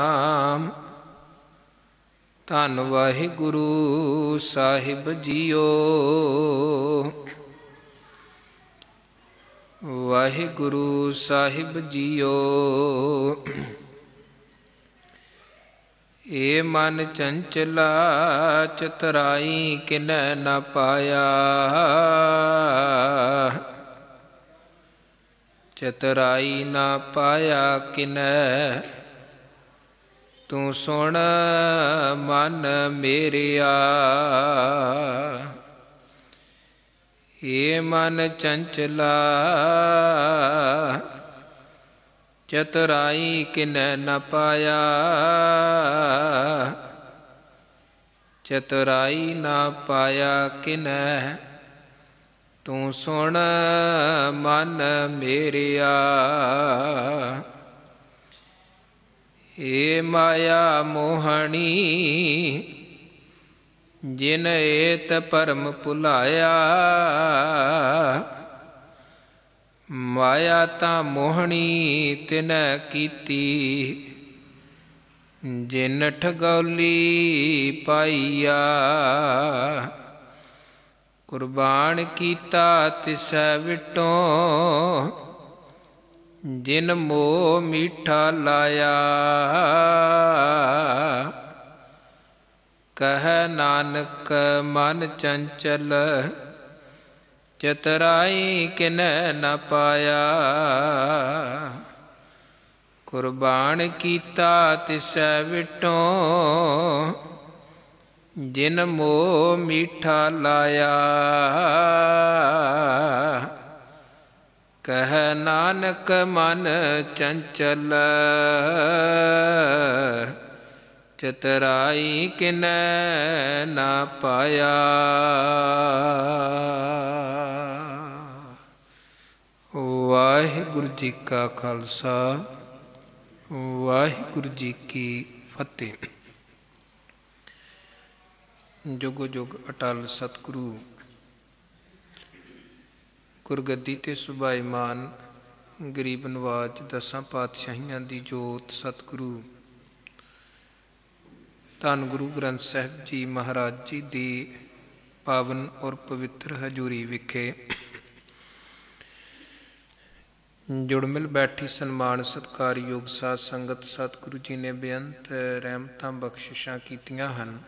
ਨਾਮ। ਧੰਨ ਵਾਹਿਗੁਰੂ ਸਾਹਿਬ ਜੀਓ। ਵਾਹਿਗੁਰੂ ਸਾਹਿਬ ਜੀਓ। ਏ ਮਨ ਚੰਚਲਾ ਚਤੁਰਾਈ ਕਿਨੈ ਨ ਪਾਇਆ। ਚਤੁਰਾਈ ਨਾ ਪਾਇਆ ਕਿਨੈ, ਤੂੰ ਸੁਣ ਮਨ ਮੇਰਿਆ। ਏ ਮਨ ਚੰਚਲਾ ਚਤੁਰਾਈ ਕਿਨੈ ਨ ਪਾਇਆ। ਚਤੁਰਾਈ ਨਾ ਪਾਇਆ ਕਿਨੈ, ਤੂੰ ਸੁਣ ਮਨ ਮੇਰਿਆ। ਏ ਮਾਇਆ ਮੋਹਣੀ ਜਿਨ ਏਤ ਭਰਮ ਭੁਲਾਇਆ। ਮਾਇਆ ਤਾਂ ਮੋਹਣੀ ਤਿਨੈ ਕੀਤੀ, ਜਿਨ ਠਗੌਲੀ ਪਾਈਆ। ਕੁਰਬਾਨ ਕੀਤਾ ਤਿਸੈ ਵਿਟੋਂ, ਜਿਨ ਮੋਹ ਮੀਠਾ ਲਾਇਆ। ਕਹਿ ਨਾਨਕ ਮਨ ਚੰਚਲ ਚਤੁਰਾਈ ਕਿਨੈ ਨ ਪਾਇਆ। ਕੁਰਬਾਨ ਕੀਤਾ ਤਿਸੈ ਵਿਟੋਂ, ਜਿਨ ਮੋਹ ਮੀਠਾ ਲਾਇਆ। ਕਹਿ ਨਾਨਕ ਮਨ ਚੰਚਲ ਚਤੁਰਾਈ ਕਿਨੈ ਨ ਪਾਇਆ। ਵਾਹਿਗੁਰੂ ਜੀ ਕਾ ਖਾਲਸਾ, ਵਾਹਿਗੁਰੂ ਜੀ ਕੀ ਫਤਿਹ। ਜੁਗ ਜੁਗ ਅਟਲ ਸਤਿਗੁਰੂ ਗੁਰਗੱਦੀ ਤੇ ਸੁਭਾਈਮਾਨ ਗਰੀਬ ਨਵਾਜ ਦਸਾਂ ਪਾਤਸ਼ਾਹੀਆਂ ਦੀ ਜੋਤ ਸਤਿਗੁਰੂ ਧੰਨ ਗੁਰੂ ਗ੍ਰੰਥ ਸਾਹਿਬ ਜੀ ਮਹਾਰਾਜ ਜੀ ਦੀ ਪਾਵਨ ਔਰ ਪਵਿੱਤਰ ਹਜ਼ੂਰੀ ਵਿਖੇ ਜੁੜ ਮਿਲ ਬੈਠੀ ਸਨਮਾਨ ਸਤਿਕਾਰਯੋਗ ਸਾਧ ਸੰਗਤ ਸਤਿਗੁਰੂ ਜੀ ਨੇ ਬੇਅੰਤ ਰਹਿਮਤਾਂ ਬਖਸ਼ਿਸ਼ਾਂ ਕੀਤੀਆਂ ਹਨ।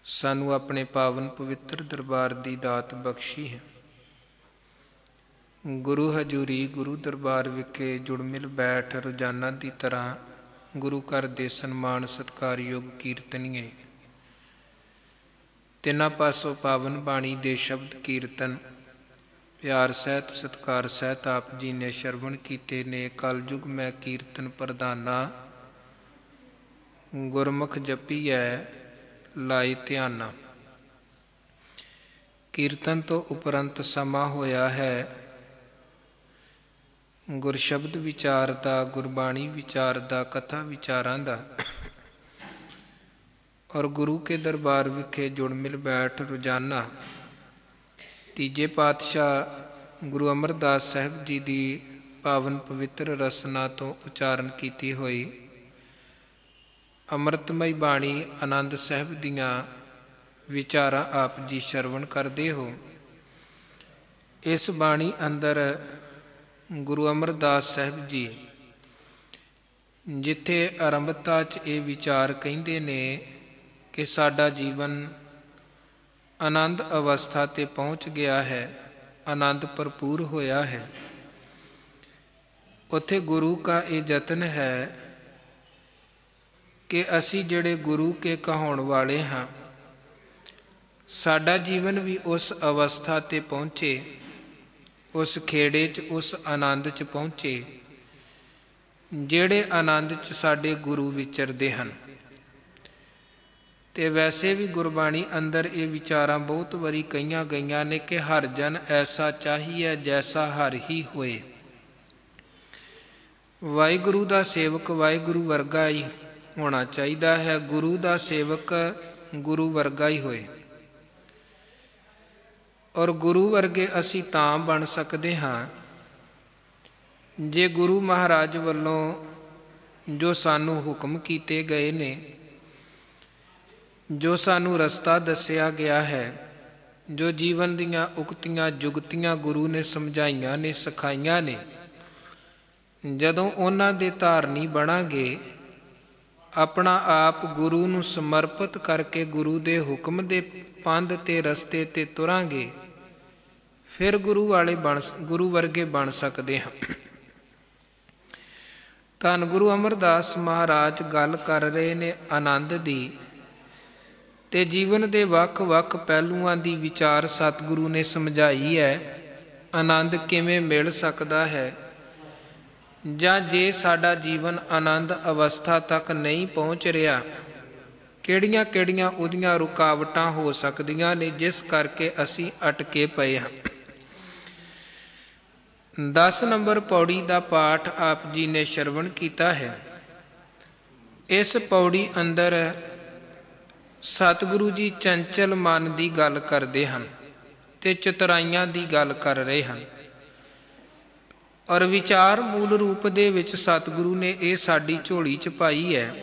ਸਾਨੂੰ ਆਪਣੇ ਪਾਵਨ ਪਵਿੱਤਰ ਦਰਬਾਰ ਦੀ ਦਾਤ ਬਖਸ਼ੀ ਹੈ। ਗੁਰੂ ਹਜ਼ੂਰੀ ਗੁਰੂ ਦਰਬਾਰ ਵਿਖੇ ਜੁੜ ਮਿਲ ਬੈਠ ਰੋਜ਼ਾਨਾ ਦੀ ਤਰ੍ਹਾਂ ਗੁਰੂ ਘਰ ਦੇ ਸਨਮਾਨ ਸਤਿਕਾਰਯੋਗ ਕੀਰਤਨੀਏ ਤਿੰਨਾਂ ਪਾਸੋਂ ਪਾਵਨ ਬਾਣੀ ਦੇ ਸ਼ਬਦ ਕੀਰਤਨ ਪਿਆਰ ਸਹਿਤ ਸਤਿਕਾਰ ਸਹਿਤ ਆਪ ਜੀ ਨੇ ਸ਼ਰਵਣ ਕੀਤੇ ਨੇ। ਕਲਯੁਗ ਮੈਂ ਕੀਰਤਨ ਪ੍ਰਧਾਨਾ, ਗੁਰਮੁਖ ਜਪੀਐ ਲਾਈ ਧਿਆਨਾ। ਕੀਰਤਨ ਤੋਂ ਉਪਰੰਤ ਸਮਾਂ ਹੋਇਆ ਹੈ ਗੁਰਸ਼ਬਦ ਵਿਚਾਰ ਦਾ, ਗੁਰਬਾਣੀ ਵਿਚਾਰ ਦਾ, ਕਥਾ ਵਿਚਾਰਾਂ ਦਾ। ਔਰ ਗੁਰੂ ਕੇ ਦਰਬਾਰ ਵਿਖੇ ਜੁੜ ਮਿਲ ਬੈਠ ਰੋਜ਼ਾਨਾ ਤੀਜੇ ਪਾਤਸ਼ਾਹ ਗੁਰੂ ਅਮਰਦਾਸ ਸਾਹਿਬ ਜੀ ਦੀ ਪਾਵਨ ਪਵਿੱਤਰ ਰਸਨਾ ਤੋਂ ਉਚਾਰਨ ਕੀਤੀ ਹੋਈ ਅੰਮ੍ਰਿਤਮਈ ਬਾਣੀ ਆਨੰਦ ਸਾਹਿਬ ਦੀਆਂ ਵਿਚਾਰਾਂ ਆਪ ਜੀ ਸ਼ਰਵਣ ਕਰਦੇ ਹੋ। ਇਸ ਬਾਣੀ ਅੰਦਰ ਗੁਰੂ ਅਮਰਦਾਸ ਸਾਹਿਬ ਜੀ ਜਿੱਥੇ ਆਰੰਭਤਾ 'ਚ ਇਹ ਵਿਚਾਰ ਕਹਿੰਦੇ ਨੇ ਕਿ ਸਾਡਾ ਜੀਵਨ ਆਨੰਦ ਅਵਸਥਾ 'ਤੇ ਪਹੁੰਚ ਗਿਆ ਹੈ, ਆਨੰਦ ਭਰਪੂਰ ਹੋਇਆ ਹੈ, ਉੱਥੇ ਗੁਰੂ ਕਾ ਇਹ ਯਤਨ ਹੈ ਕਿ ਅਸੀਂ ਜਿਹੜੇ ਗੁਰੂ ਕੇ ਕਹਾਉਣ ਵਾਲੇ ਹਾਂ, ਸਾਡਾ ਜੀਵਨ ਵੀ ਉਸ ਅਵਸਥਾ 'ਤੇ ਪਹੁੰਚੇ, ਉਸ ਖੇੜੇ 'ਚ, ਉਸ ਆਨੰਦ 'ਚ ਪਹੁੰਚੇ ਜਿਹੜੇ ਆਨੰਦ 'ਚ ਸਾਡੇ ਗੁਰੂ ਵਿਚਰਦੇ ਹਨ। ਤੇ ਵੈਸੇ ਵੀ ਗੁਰਬਾਣੀ ਅੰਦਰ ਇਹ ਵਿਚਾਰਾਂ ਬਹੁਤ ਵਾਰੀ ਕਹੀਆਂ ਗਈਆਂ ਨੇ ਕਿ ਹਰ ਜਨ ਐਸਾ ਚਾਹੀਏ ਜੈਸਾ ਹਰ ਹੀ ਹੋਏ। ਵਾਹਿਗੁਰੂ ਦਾ ਸੇਵਕ ਵਾਹਿਗੁਰੂ ਵਰਗਾ ਹੀ ਹੋਣਾ ਚਾਹੀਦਾ ਹੈ, ਗੁਰੂ ਦਾ ਸੇਵਕ ਗੁਰੂ ਵਰਗਾ ਹੀ ਹੋਏ। ਔਰ ਗੁਰੂ ਵਰਗੇ ਅਸੀਂ ਤਾਂ ਬਣ ਸਕਦੇ ਹਾਂ ਜੇ ਗੁਰੂ ਮਹਾਰਾਜ ਵੱਲੋਂ ਜੋ ਸਾਨੂੰ ਹੁਕਮ ਕੀਤੇ ਗਏ ਨੇ, ਜੋ ਸਾਨੂੰ ਰਸਤਾ ਦੱਸਿਆ ਗਿਆ ਹੈ, ਜੋ ਜੀਵਨ ਦੀਆਂ ਉਕਤੀਆਂ ਜੁਗਤੀਆਂ ਗੁਰੂ ਨੇ ਸਮਝਾਈਆਂ ਨੇ, ਸਿਖਾਈਆਂ ਨੇ, ਜਦੋਂ ਉਹਨਾਂ ਦੇ ਧਾਰਨੀ ਬਣਾਂਗੇ, ਆਪਣਾ ਆਪ ਗੁਰੂ ਨੂੰ ਸਮਰਪਿਤ ਕਰਕੇ ਗੁਰੂ ਦੇ ਹੁਕਮ ਦੇ ਪੰਧ ਤੇ ਰਸਤੇ ਤੇ ਤੁਰਾਂਗੇ, ਫਿਰ ਗੁਰੂ ਵਰਗੇ ਬਣ ਸਕਦੇ ਹਾਂ। ਧੰਨ ਗੁਰੂ ਅਮਰਦਾਸ ਮਹਾਰਾਜ ਗੱਲ ਕਰ ਰਹੇ ਨੇ ਆਨੰਦ ਦੀ, ਤੇ ਜੀਵਨ ਦੇ ਵੱਖ-ਵੱਖ ਪਹਿਲੂਆਂ ਦੀ ਵਿਚਾਰ ਸਤਿਗੁਰੂ ਨੇ ਸਮਝਾਈ ਹੈ। ਆਨੰਦ ਕਿਵੇਂ ਮਿਲ ਸਕਦਾ ਹੈ, ਜਾਂ ਜੇ ਸਾਡਾ ਜੀਵਨ ਆਨੰਦ ਅਵਸਥਾ ਤੱਕ ਨਹੀਂ ਪਹੁੰਚ ਰਿਹਾ, ਕਿਹੜੀਆਂ-ਕਿਹੜੀਆਂ ਉਹਦੀਆਂ ਰੁਕਾਵਟਾਂ ਹੋ ਸਕਦੀਆਂ ਨੇ ਜਿਸ ਕਰਕੇ ਅਸੀਂ ਅਟਕੇ ਪਏ ਹਾਂ। 10 ਨੰਬਰ ਪੌੜੀ ਦਾ ਪਾਠ ਆਪ ਜੀ ਨੇ ਸ਼ਰਵਣ ਕੀਤਾ ਹੈ। ਇਸ ਪੌੜੀ ਅੰਦਰ ਸਤਿਗੁਰੂ ਜੀ ਚੰਚਲ ਮਨ ਦੀ ਗੱਲ ਕਰਦੇ ਹਨ ਤੇ ਚਤੁਰਾਈਆਂ ਦੀ ਗੱਲ ਕਰ ਰਹੇ ਹਨ, ਔਰ ਵਿਚਾਰ ਮੂਲ ਰੂਪ ਦੇ ਵਿੱਚ ਸਤਿਗੁਰੂ ਨੇ ਇਹ ਸਾਡੀ ਝੋਲੀ 'ਚ ਪਾਈ ਹੈ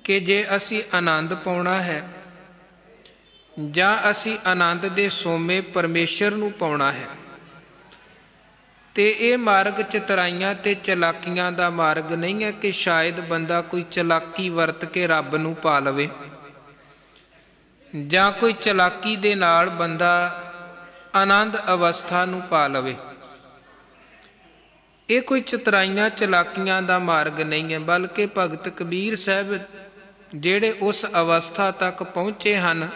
ਕਿ ਜੇ ਅਸੀਂ ਆਨੰਦ ਪਾਉਣਾ ਹੈ ਜਾਂ ਅਸੀਂ ਆਨੰਦ ਦੇ ਸੋਮੇ ਪਰਮੇਸ਼ਰ ਨੂੰ ਪਾਉਣਾ ਹੈ, ਤੇ ਇਹ ਮਾਰਗ ਚਤੁਰਾਈਆਂ ਤੇ ਚਲਾਕੀਆਂ ਦਾ ਮਾਰਗ ਨਹੀਂ ਹੈ ਕਿ ਸ਼ਾਇਦ ਬੰਦਾ ਕੋਈ ਚਲਾਕੀ ਵਰਤ ਕੇ ਰੱਬ ਨੂੰ ਪਾ ਲਵੇ, ਜਾਂ ਕੋਈ ਚਲਾਕੀ ਦੇ ਨਾਲ ਬੰਦਾ ਆਨੰਦ ਅਵਸਥਾ ਨੂੰ ਪਾ ਲਵੇ। ਇਹ ਕੋਈ ਚਤੁਰਾਈਆਂ ਚਲਾਕੀਆਂ ਦਾ ਮਾਰਗ ਨਹੀਂ ਹੈ, ਬਲਕਿ ਭਗਤ ਕਬੀਰ ਸਾਹਿਬ ਜਿਹੜੇ ਉਸ ਅਵਸਥਾ ਤੱਕ ਪਹੁੰਚੇ ਹਨ,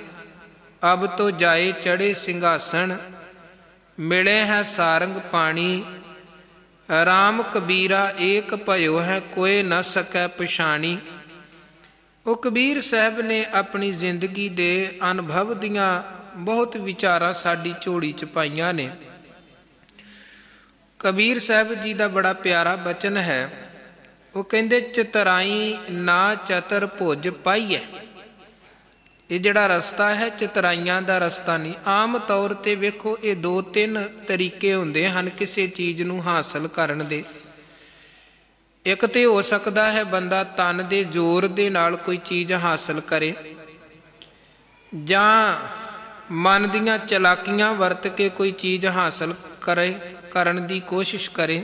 ਅਬ ਤੋਂ ਜਾਏ ਚੜੇ ਸਿੰਘਾਸਣ, ਮਿਲੇ ਹੈ ਸਾਰੰਗ ਪਾਣੀ, ਰਾਮ ਕਬੀਰਾ ਏਕ ਭਇਓ ਹੈ, ਕੋਏ ਨਾ ਸਕੈ ਪਛਾਣੀ। ਉਹ ਕਬੀਰ ਸਾਹਿਬ ਨੇ ਆਪਣੀ ਜ਼ਿੰਦਗੀ ਦੇ ਅਨੁਭਵ ਦੀਆਂ ਬਹੁਤ ਵਿਚਾਰਾਂ ਸਾਡੀ ਝੋਲੀ 'ਚ ਪਾਈਆਂ ਨੇ। ਕਬੀਰ ਸਾਹਿਬ ਜੀ ਦਾ ਬੜਾ ਪਿਆਰਾ ਬਚਨ ਹੈ, ਉਹ ਕਹਿੰਦੇ ਚਤੁਰਾਈ ਨਾ ਚਤਰ ਭੁਜ ਪਾਈਐ। ਇਹ ਜਿਹੜਾ ਰਸਤਾ ਹੈ ਚਤੁਰਾਈਆਂ ਦਾ ਰਸਤਾ ਨਹੀਂ। ਆਮ ਤੌਰ ਤੇ ਵੇਖੋ ਇਹ 2-3 ਤਰੀਕੇ ਹੁੰਦੇ ਹਨ ਕਿਸੇ ਚੀਜ਼ ਨੂੰ ਹਾਸਲ ਕਰਨ ਦੇ। ਇੱਕ ਤੇ ਹੋ ਸਕਦਾ ਹੈ ਬੰਦਾ ਤਨ ਦੇ ਜ਼ੋਰ ਦੇ ਨਾਲ ਕੋਈ ਚੀਜ਼ ਹਾਸਲ ਕਰੇ, ਜਾਂ ਮਨ ਦੀਆਂ ਚਲਾਕੀਆਂ ਵਰਤ ਕੇ ਕੋਈ ਚੀਜ਼ ਹਾਸਲ ਕਰਨ ਦੀ ਕੋਸ਼ਿਸ਼ ਕਰੇ,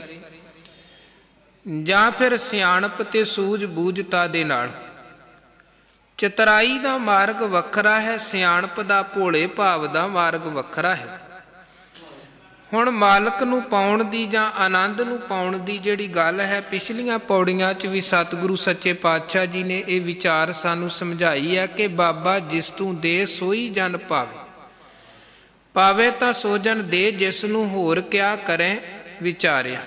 ਜਾਂ ਫਿਰ ਸਿਆਣਪ ਤੇ ਸੂਝ ਬੂਝਤਾ ਦੇ ਨਾਲ। ਚਤੁਰਾਈ ਦਾ ਮਾਰਗ ਵੱਖਰਾ ਹੈ, ਸਿਆਣਪ ਦਾ ਭੋਲੇ ਭਾਵ ਦਾ ਮਾਰਗ ਵੱਖਰਾ ਹੈ। ਹੁਣ ਮਾਲਕ ਨੂੰ ਪਾਉਣ ਦੀ ਜਾਂ ਆਨੰਦ ਨੂੰ ਪਾਉਣ ਦੀ ਜਿਹੜੀ ਗੱਲ ਹੈ, ਪਿਛਲੀਆਂ ਪੌੜੀਆਂ 'ਚ ਵੀ ਸਤਿਗੁਰੂ ਸੱਚੇ ਪਾਤਸ਼ਾਹ ਜੀ ਨੇ ਇਹ ਵਿਚਾਰ ਸਾਨੂੰ ਸਮਝਾਈ ਹੈ ਕਿ ਬਾਬਾ ਜਿਸ ਤੂੰ ਦੇ ਸੋਈ ਜਨ ਪਾਵੇ, ਪਾਵੇ ਤਾਂ ਸੋ ਜਨ ਦੇ ਜਿਸ ਨੂੰ ਹੋਰ ਕਿਆ ਕਰੇ ਵਿਚਾਰਿਆ।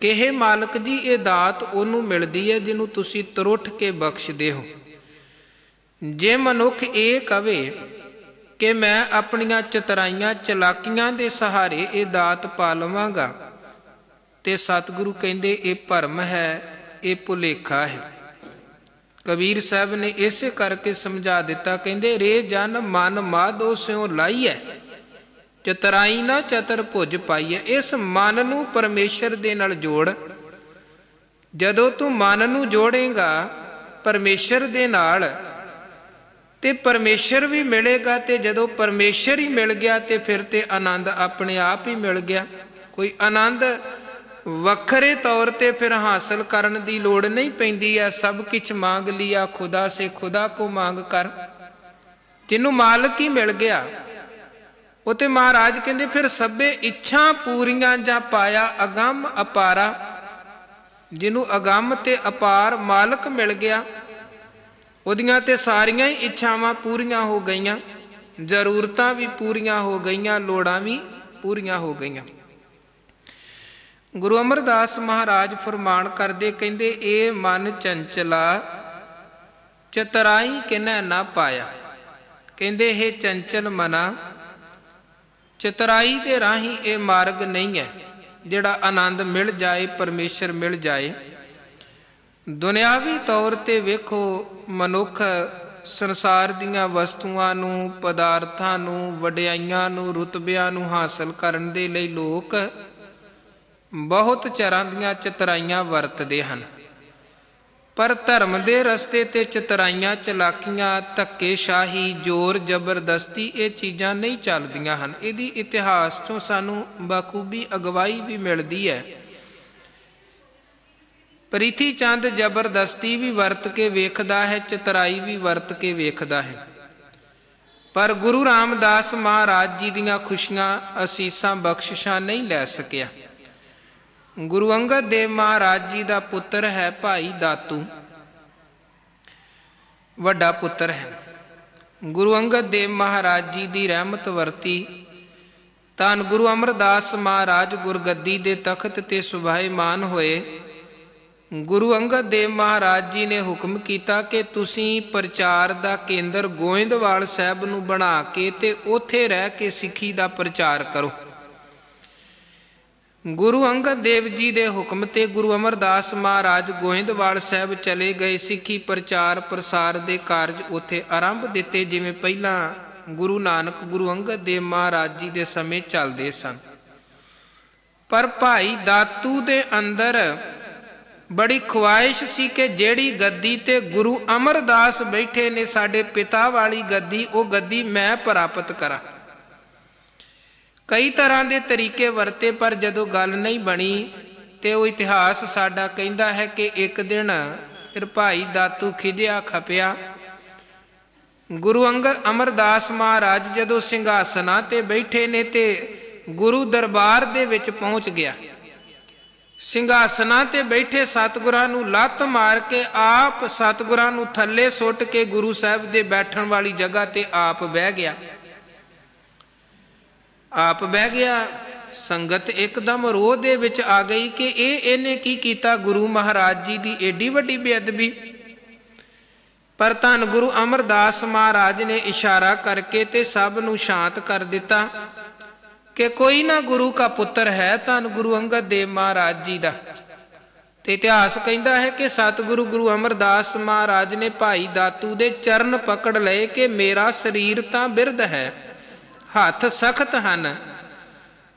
ਕਿ ਹੇ ਮਾਲਕ ਜੀ, ਇਹ ਦਾਤ ਉਹਨੂੰ ਮਿਲਦੀ ਹੈ ਜਿਹਨੂੰ ਤੁਸੀਂ ਤਰੁੱਠ ਕੇ ਬਖਸ਼ਦੇ ਹੋ। ਜੇ ਮਨੁੱਖ ਇਹ ਕਵੇ ਕਿ ਮੈਂ ਆਪਣੀਆਂ ਚਤੁਰਾਈਆਂ ਚਲਾਕੀਆਂ ਦੇ ਸਹਾਰੇ ਇਹ ਦਾਤ ਪਾ ਲਵਾਂਗਾ, ਤੇ ਸਤਿਗੁਰੂ ਕਹਿੰਦੇ ਇਹ ਭਰਮ ਹੈ, ਇਹ ਭੁਲੇਖਾ ਹੈ। ਕਬੀਰ ਸਾਹਿਬ ਨੇ ਇਸੇ ਕਰਕੇ ਸਮਝਾ ਦਿੱਤਾ, ਕਹਿੰਦੇ ਰੇ ਜਨ ਮਨ ਮਾਧੋ ਸਿਉ ਲਾਈਐ, ਚਤੁਰਾਈ ਨਾ ਚਤਰ ਭੁਜ ਪਾਈਐ। ਇਸ ਮਨ ਨੂੰ ਪਰਮੇਸ਼ਰ ਦੇ ਨਾਲ ਜੋੜ। ਜਦੋਂ ਤੂੰ ਮਨ ਨੂੰ ਜੋੜੇਗਾ ਪਰਮੇਸ਼ਰ ਦੇ ਨਾਲ, ਤੇ ਪਰਮੇਸ਼ਰ ਵੀ ਮਿਲੇਗਾ, ਤੇ ਜਦੋਂ ਪਰਮੇਸ਼ਰ ਹੀ ਮਿਲ ਗਿਆ ਤੇ ਫਿਰ ਤੇ ਆਨੰਦ ਆਪਣੇ ਆਪ ਹੀ ਮਿਲ ਗਿਆ। ਕੋਈ ਆਨੰਦ ਵੱਖਰੇ ਤੌਰ ਤੇ ਫਿਰ ਹਾਸਲ ਕਰਨ ਦੀ ਲੋੜ ਨਹੀਂ ਪੈਂਦੀ ਹੈ। ਸਭ ਕੁਛ ਮੰਗ ਲਿਆ ਖੁਦਾ ਸੇ, ਖੁਦਾ ਕੋ ਮੰਗ ਕਰ। ਜਿਹਨੂੰ ਮਾਲਕ ਹੀ ਮਿਲ ਗਿਆ, ਉਹ ਤੇ ਮਹਾਰਾਜ ਕਹਿੰਦੇ ਫਿਰ ਸਭੇ ਇੱਛਾ ਪੂਰੀਆਂ ਜਾਂ ਪਾਇਆ ਅਗੰਮ ਅਪਾਰਾ। ਜਿਹਨੂੰ ਅਗੰਮ ਤੇ ਅਪਾਰ ਮਾਲਕ ਮਿਲ ਗਿਆ, ਉਹਦੀਆਂ ਤੇ ਸਾਰੀਆਂ ਹੀ ਇੱਛਾਵਾਂ ਪੂਰੀਆਂ ਹੋ ਗਈਆਂ, ਜ਼ਰੂਰਤਾਂ ਵੀ ਪੂਰੀਆਂ ਹੋ ਗਈਆਂ, ਲੋੜਾਂ ਵੀ ਪੂਰੀਆਂ ਹੋ ਗਈਆਂ। ਗੁਰੂ ਅਮਰਦਾਸ ਮਹਾਰਾਜ ਫਰਮਾਨ ਕਰਦੇ, ਕਹਿੰਦੇ ਇਹ ਮਨ ਚੰਚਲਾ ਚਤੁਰਾਈ ਕਿਨੈ ਨਾ ਪਾਇਆ। ਕਹਿੰਦੇ ਇਹ ਚੰਚਲ ਮਨਾ, ਚਤੁਰਾਈ ਦੇ ਰਾਹੀਂ ਇਹ ਮਾਰਗ ਨਹੀਂ ਹੈ ਜਿਹੜਾ ਆਨੰਦ ਮਿਲ ਜਾਏ, ਪਰਮੇਸ਼ਰ ਮਿਲ ਜਾਏ। ਦੁਨਿਆਵੀ ਤੌਰ ਤੇ ਵੇਖੋ, ਮਨੁੱਖ ਸੰਸਾਰ ਦੀਆਂ ਵਸਤੂਆਂ ਨੂੰ, ਪਦਾਰਥਾਂ ਨੂੰ, ਵਡਿਆਈਆਂ ਨੂੰ, ਰੁਤਬਿਆਂ ਨੂੰ ਹਾਸਲ ਕਰਨ ਦੇ ਲਈ ਲੋਕ बहुत चरां दीआं चतराइयां वरतदे हन, पर धर्म दे रस्ते ते चतराइयां चलाकियां धक्केशाही जोर जबरदस्ती ये चीज़ां नहीं चलदियां हन। इहदी इतिहास चों सानू बखूबी अगवाई भी मिलती है। प्रीति चंद जबरदस्ती भी वरत के वेखदा है, चतराई भी वरत के वेखदा है, पर गुरु रामदास महाराज जी दीआं खुशियां असीसां बख्शिशां नहीं लै सकिया। गुरु अंगद देव महाराज जी का पुत्र है भाई दातू, वड्डा पुत्र है। गुरु अंगद देव महाराज जी की रहमत वरती धन गुरु अमरदास महाराज गुरगद्दी के तख्त ते सुभाईमान होए। गुरु अंगद देव महाराज जी ने हुक्म किया कि तुसी प्रचार का केंद्र गोइंदवाल साहब नूं बना के ते उत्थे रह के सिੱਖੀ का प्रचार करो। गुरु अंगद देव जी के हुक्म ते गुरु अमरदास महाराज गोइंदवाल साहब चले गए। सिੱਖੀ प्रचार प्रसार के कारज उत्थे आरंभ दिते, जिवें पहला गुरु नानक गुरु अंगद देव महाराज जी के समय चलते सन। पर भाई दातू के अंदर बड़ी ख्वाहिश सी कि जेड़ी गद्दी ते गुरु अमरदास बैठे ने साडे पिता वाली गद्दी, वो गद्दी मैं प्राप्त करा। कई तरह के तरीके वरते, पर जदों गल नहीं बनी तो वो इतिहास साडा कहता है कि एक दिन फिर भाई दातू खिजिया खपिया। गुरु अंगद अमरदास महाराज जदों सिंघासनां ते बैठे ने ते गुरु दरबार दे विच पहुँच गया। सिंघासनां ते बैठे सतगुरां नूं लत्त मार के आप सतगुरां नूं थल्ले सुट के गुरु साहब दे बैठण वाली जगह ते आप बह गया। आप बह गया। संगत एकदम रोह दे विच आ गई कि इहने की कीता, गुरु महाराज जी की एडी वड्डी बेअदबी। पर धन गुरु अमरदास महाराज ने इशारा करके ते सब नूं शांत कर दिता कि कोई ना गुरु का पुत्र है धन गुरु अंगद देव महाराज जी का। तो इतिहास कहता है कि सतगुरु गुरु अमरदास महाराज ने भाई दातू दे चरण पकड़ लए कि मेरा शरीर तां बिरध है, हाथ सख्त हैं,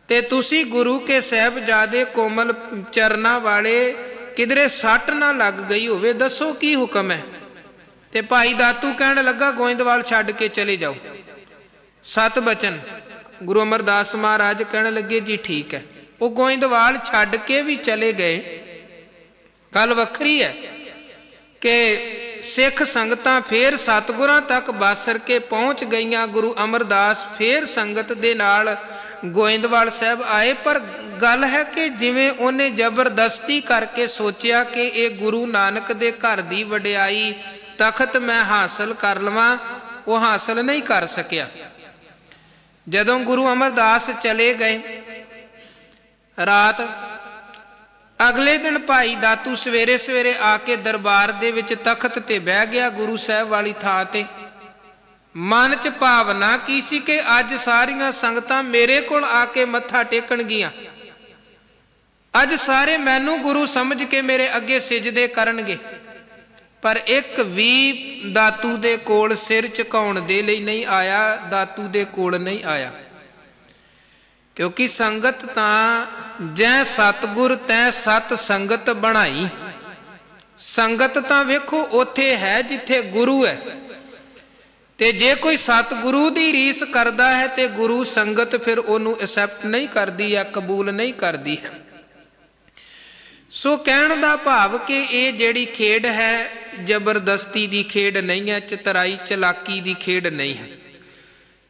ते तुसी गुरु के साहबजादे कोमल चरना वाले किधरे सट ना लग गई होवे, दसो की हुक्म है। ते भाई दातू कहन लगा गोइंदवाल छड्ड के चले जाओ। सत बचन गुरु अमरदास महाराज कहने लगे जी ठीक है। वो गोइंदवाल छड्ड के भी चले गए। गल वखरी है कि सिख संगतां फिर सतगुरां तक बासर के पहुँच गईयां। गुरु अमरदास फिर संगत दे नाल गोइंदवाल साहब आए, पर गल है कि जिवें उन्हें जबरदस्ती करके सोचिया कि ये गुरु नानक दे घर दी वडियाई तखत मैं हासिल कर लवां, वो हासिल नहीं कर सकिया। जदों गुरु अमरदास चले गए रात, अगले दिन भाई दातू सवेरे सवेरे आके दरबार दे विच तखत ते बह गया गुरु साहब वाली थां ते। मन च भावना की सी कि अज सारियां संगतां मेरे कोल आके मत्था टेकणगियां, अज सारे मैनू गुरु समझ के मेरे अगे सिजदे करनगे। पर एक भी दातू दे कोल सिर झुकाउण दे लई नहीं आया, दातू दे कोल नहीं आया। क्योंकि संगत तां जै सतगुर तै सत संगत बनाई। संगत तां वेखो उथे है जिथे गुरु है, ते जे कोई सतगुरु दी रीस करदा है ते गुरु संगत फिर उहनूं एक्सैप्ट नहीं करदी या कबूल नहीं करदी है। सो कहण दा भाव कि ये जिहड़ी खेड है जबरदस्ती दी खेड नहीं है, चतराई चलाकी दी खेड नहीं है।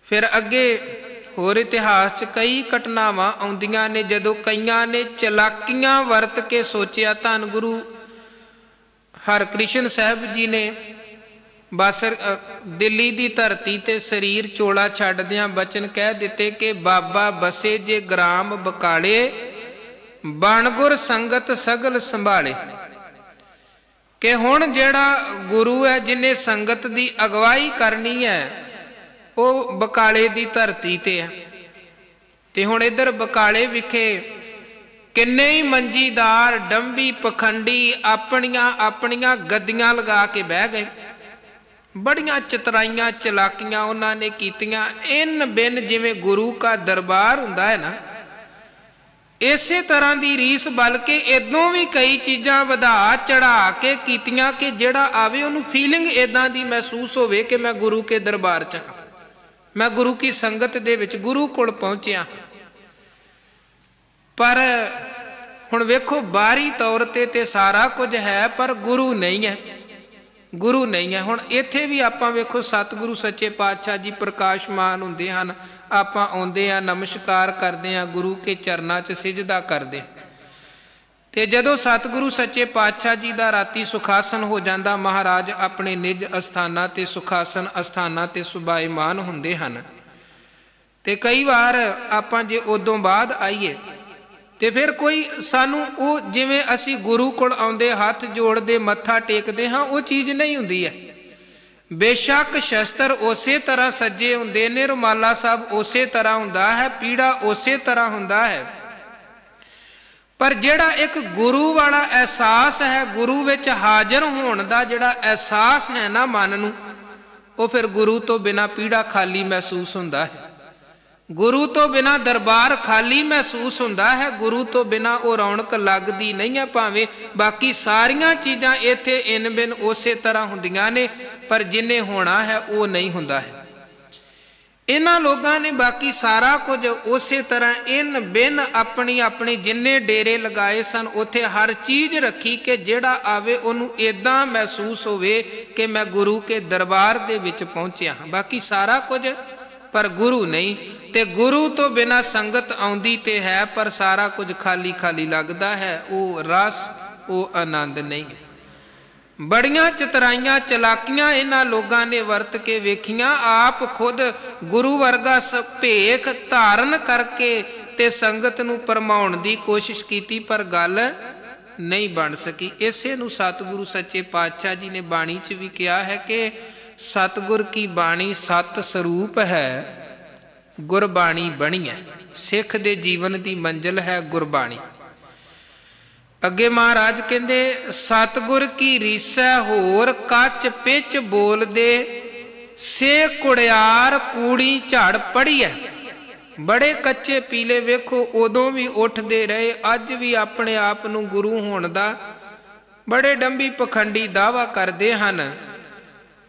फिर अगे होर इतिहास च कई घटनावां आउंदियां ने, जदों कईयां ने चलाकियां वरत के सोचिया। धन गुरु हरकृष्ण साहब जी ने बासर दिल्ली दी धरती ते शरीर चोला छड्डदियां बचन कह दिते कि बाबा बसे जे ग्राम बकाले, बनगुर संगत सगल संभाले। कि हुण जिहड़ा गुरु है जिन्हें संगत दी अगवाई करनी है वो बकाले दी धरती ते है। ते हुण इधर बकाले विखे किन्ने ही मंजीदार डंबी पखंडी अपनियां अपनियां गद्दियां लगा के बह गए। बड़ियां चतराइयां चलाकियां उन्होंने कीतियां। इन बिन जिवें गुरु का दरबार हुंदा है ना, ਇਸੇ ਤਰ੍ਹਾਂ ਦੀ ਰੀਸ ਬਲਕਿ ਇਦੋਂ ਵੀ ਕਈ ਚੀਜ਼ਾਂ ਵਧਾ ਚੜਾ ਕੇ ਕੀਤੀਆਂ ਕਿ ਜਿਹੜਾ ਆਵੇ ਉਹਨੂੰ ਫੀਲਿੰਗ ਇਦਾਂ ਦੀ ਮਹਿਸੂਸ ਹੋਵੇ ਕਿ ਮੈਂ ਗੁਰੂ ਕੇ ਦਰਬਾਰ 'ਚ ਹਾਂ, ਮੈਂ ਗੁਰੂ ਕੀ ਸੰਗਤ ਦੇ ਵਿੱਚ ਗੁਰੂ ਕੋਲ ਪਹੁੰਚਿਆ। ਪਰ ਹੁਣ ਵੇਖੋ ਬਾਹਰੀ ਤੌਰ ਤੇ ਸਾਰਾ ਕੁਝ ਹੈ ਪਰ ਗੁਰੂ ਨਹੀਂ ਹੈ, ਗੁਰੂ ਨਹੀਂ ਹੈ। ਹੁਣ ਇੱਥੇ ਵੀ ਆਪਾਂ ਵੇਖੋ ਸਤਿਗੁਰੂ ਸੱਚੇ ਪਾਤਸ਼ਾਹ ਜੀ ਪ੍ਰਕਾਸ਼ਮਾਨ ਹੁੰਦੇ ਹਨ, ਆਪਾਂ ਆਉਂਦੇ ਹਾਂ, ਨਮਸਕਾਰ ਕਰਦੇ ਹਾਂ, ਗੁਰੂ ਕੇ ਚਰਨਾਂ 'ਚ ਸਿਜਦਾ ਕਰਦੇ ਹਾਂ। ਤੇ ਜਦੋਂ ਸਤਿਗੁਰੂ ਸੱਚੇ ਪਾਤਸ਼ਾਹ ਜੀ ਦਾ ਰਾਤੀ ਸੁਖਾਸਨ ਹੋ ਜਾਂਦਾ, ਮਹਾਰਾਜ ਆਪਣੇ ਨਿਜ ਅਸਥਾਨਾਂ ਤੇ ਸੁਖਾਸਨ ਅਸਥਾਨਾਂ ਤੇ ਸੁਭਾਈਮਾਨ ਹੁੰਦੇ ਹਨ। ਤੇ ਕਈ ਵਾਰ ਆਪਾਂ ਜੇ ਉਦੋਂ ਬਾਅਦ ਆਈਏ ਤੇ ਫਿਰ ਕੋਈ ਸਾਨੂੰ ਉਹ ਜਿਵੇਂ ਅਸੀਂ ਗੁਰੂ ਕੋਲ ਆਉਂਦੇ ਹੱਥ ਜੋੜਦੇ ਮੱਥਾ ਟੇਕਦੇ ਹਾਂ ਉਹ ਚੀਜ਼ ਨਹੀਂ ਹੁੰਦੀ ਹੈ। ਬੇਸ਼ੱਕ ਸ਼ਸਤਰ ਉਸੇ ਤਰ੍ਹਾਂ ਸੱਜੇ ਹੁੰਦੇ ਨੇ, ਰੁਮਾਲਾ ਸਾਹਿਬ ਉਸੇ ਤਰ੍ਹਾਂ ਹੁੰਦਾ ਹੈ, ਪੀੜਾ ਉਸੇ ਤਰ੍ਹਾਂ ਹੁੰਦਾ ਹੈ, ਪਰ ਜਿਹੜਾ ਇੱਕ ਗੁਰੂ ਵਾਲਾ ਅਹਿਸਾਸ ਹੈ, ਗੁਰੂ ਵਿੱਚ ਹਾਜ਼ਰ ਹੋਣ ਦਾ ਜਿਹੜਾ ਅਹਿਸਾਸ ਹੈ ਨਾ ਮਨ ਨੂੰ, ਉਹ ਫਿਰ ਗੁਰੂ ਤੋਂ ਬਿਨਾਂ ਪੀੜਾ ਖਾਲੀ ਮਹਿਸੂਸ ਹੁੰਦਾ ਹੈ, ਗੁਰੂ ਤੋਂ ਬਿਨਾਂ ਦਰਬਾਰ ਖਾਲੀ ਮਹਿਸੂਸ ਹੁੰਦਾ ਹੈ, ਗੁਰੂ ਤੋਂ ਬਿਨਾਂ ਉਹ ਰੌਣਕ ਲੱਗਦੀ ਨਹੀਂ ਹੈ। ਭਾਵੇਂ ਬਾਕੀ ਸਾਰੀਆਂ ਚੀਜ਼ਾਂ ਇੱਥੇ ਇਨ ਬਿਨ ਉਸੇ ਤਰ੍ਹਾਂ ਹੁੰਦੀਆਂ ਨੇ, ਪਰ ਜਿੰਨੇ ਹੋਣਾ ਹੈ ਉਹ ਨਹੀਂ ਹੁੰਦਾ ਹੈ। ਇਹਨਾਂ ਲੋਕਾਂ ਨੇ ਬਾਕੀ ਸਾਰਾ ਕੁਝ ਉਸੇ ਤਰ੍ਹਾਂ ਇਨ ਬਿਨ ਆਪਣੀ ਆਪਣੀ ਜਿੰਨੇ ਡੇਰੇ ਲਗਾਏ ਸਨ ਉੱਥੇ ਹਰ ਚੀਜ਼ ਰੱਖੀ ਕਿ ਜਿਹੜਾ ਆਵੇ ਉਹਨੂੰ ਇੱਦਾਂ ਮਹਿਸੂਸ ਹੋਵੇ ਕਿ ਮੈਂ ਗੁਰੂ ਕੇ ਦਰਬਾਰ ਦੇ ਵਿੱਚ ਪਹੁੰਚਿਆ ਹਾਂ। ਬਾਕੀ ਸਾਰਾ ਕੁਝ ਪਰ ਗੁਰੂ ਨਹੀਂ। ਤੇ ਗੁਰੂ ਤੋਂ ਬਿਨਾਂ ਸੰਗਤ ਆਉਂਦੀ ਤੇ ਹੈ ਪਰ ਸਾਰਾ ਕੁਝ ਖਾਲੀ ਖਾਲੀ ਲੱਗਦਾ ਹੈ, ਉਹ ਰਸ ਉਹ ਆਨੰਦ ਨਹੀਂ ਹੈ। ਬੜੀਆਂ ਚਤਰਾਈਆਂ ਚਲਾਕੀਆਂ ਇਹਨਾਂ ਲੋਕਾਂ ਨੇ ਵਰਤ ਕੇ ਵੇਖੀਆਂ, ਆਪ ਖੁਦ ਗੁਰੂ ਵਰਗਾ ਭੇਖ ਧਾਰਨ ਕਰਕੇ ਤੇ ਸੰਗਤ ਨੂੰ ਭਰਮਾਉਣ ਦੀ ਕੋਸ਼ਿਸ਼ ਕੀਤੀ ਪਰ ਗੱਲ ਨਹੀਂ ਬਣ ਸਕੀ। ਇਸੇ ਨੂੰ ਸਤਿਗੁਰੂ ਸੱਚੇ ਪਾਤਸ਼ਾਹ ਜੀ ਨੇ ਬਾਣੀ 'ਚ ਵੀ ਕਿਹਾ ਹੈ ਕਿ ਸਤਿਗੁਰ ਕੀ ਬਾਣੀ ਸਤ ਸਰੂਪ ਹੈ, ਗੁਰਬਾਣੀ ਬਣੀ ਹੈ। ਸਿੱਖ ਦੇ ਜੀਵਨ ਦੀ ਮੰਜ਼ਿਲ ਹੈ ਗੁਰਬਾਣੀ। ਅੱਗੇ ਮਹਾਰਾਜ ਕਹਿੰਦੇ ਸਤਿਗੁਰ ਕੀ ਰੀਸੈ ਹੋਰ ਕੱਚ ਪਿੱਚ ਬੋਲਦੇ ਸੇ ਕੁੜਿਆਰ ਕੂੜੀ ਝੜ ਪੜੀ ਹੈ। ਬੜੇ ਕੱਚੇ ਪੀਲੇ ਵੇਖੋ ਉਦੋਂ ਵੀ ਉੱਠਦੇ ਰਹੇ, ਅੱਜ ਵੀ ਆਪਣੇ ਆਪ ਨੂੰ ਗੁਰੂ ਹੋਣ ਦਾ ਬੜੇ ਡੰਬੀ ਪਖੰਡੀ ਦਾਅਵਾ ਕਰਦੇ ਹਨ।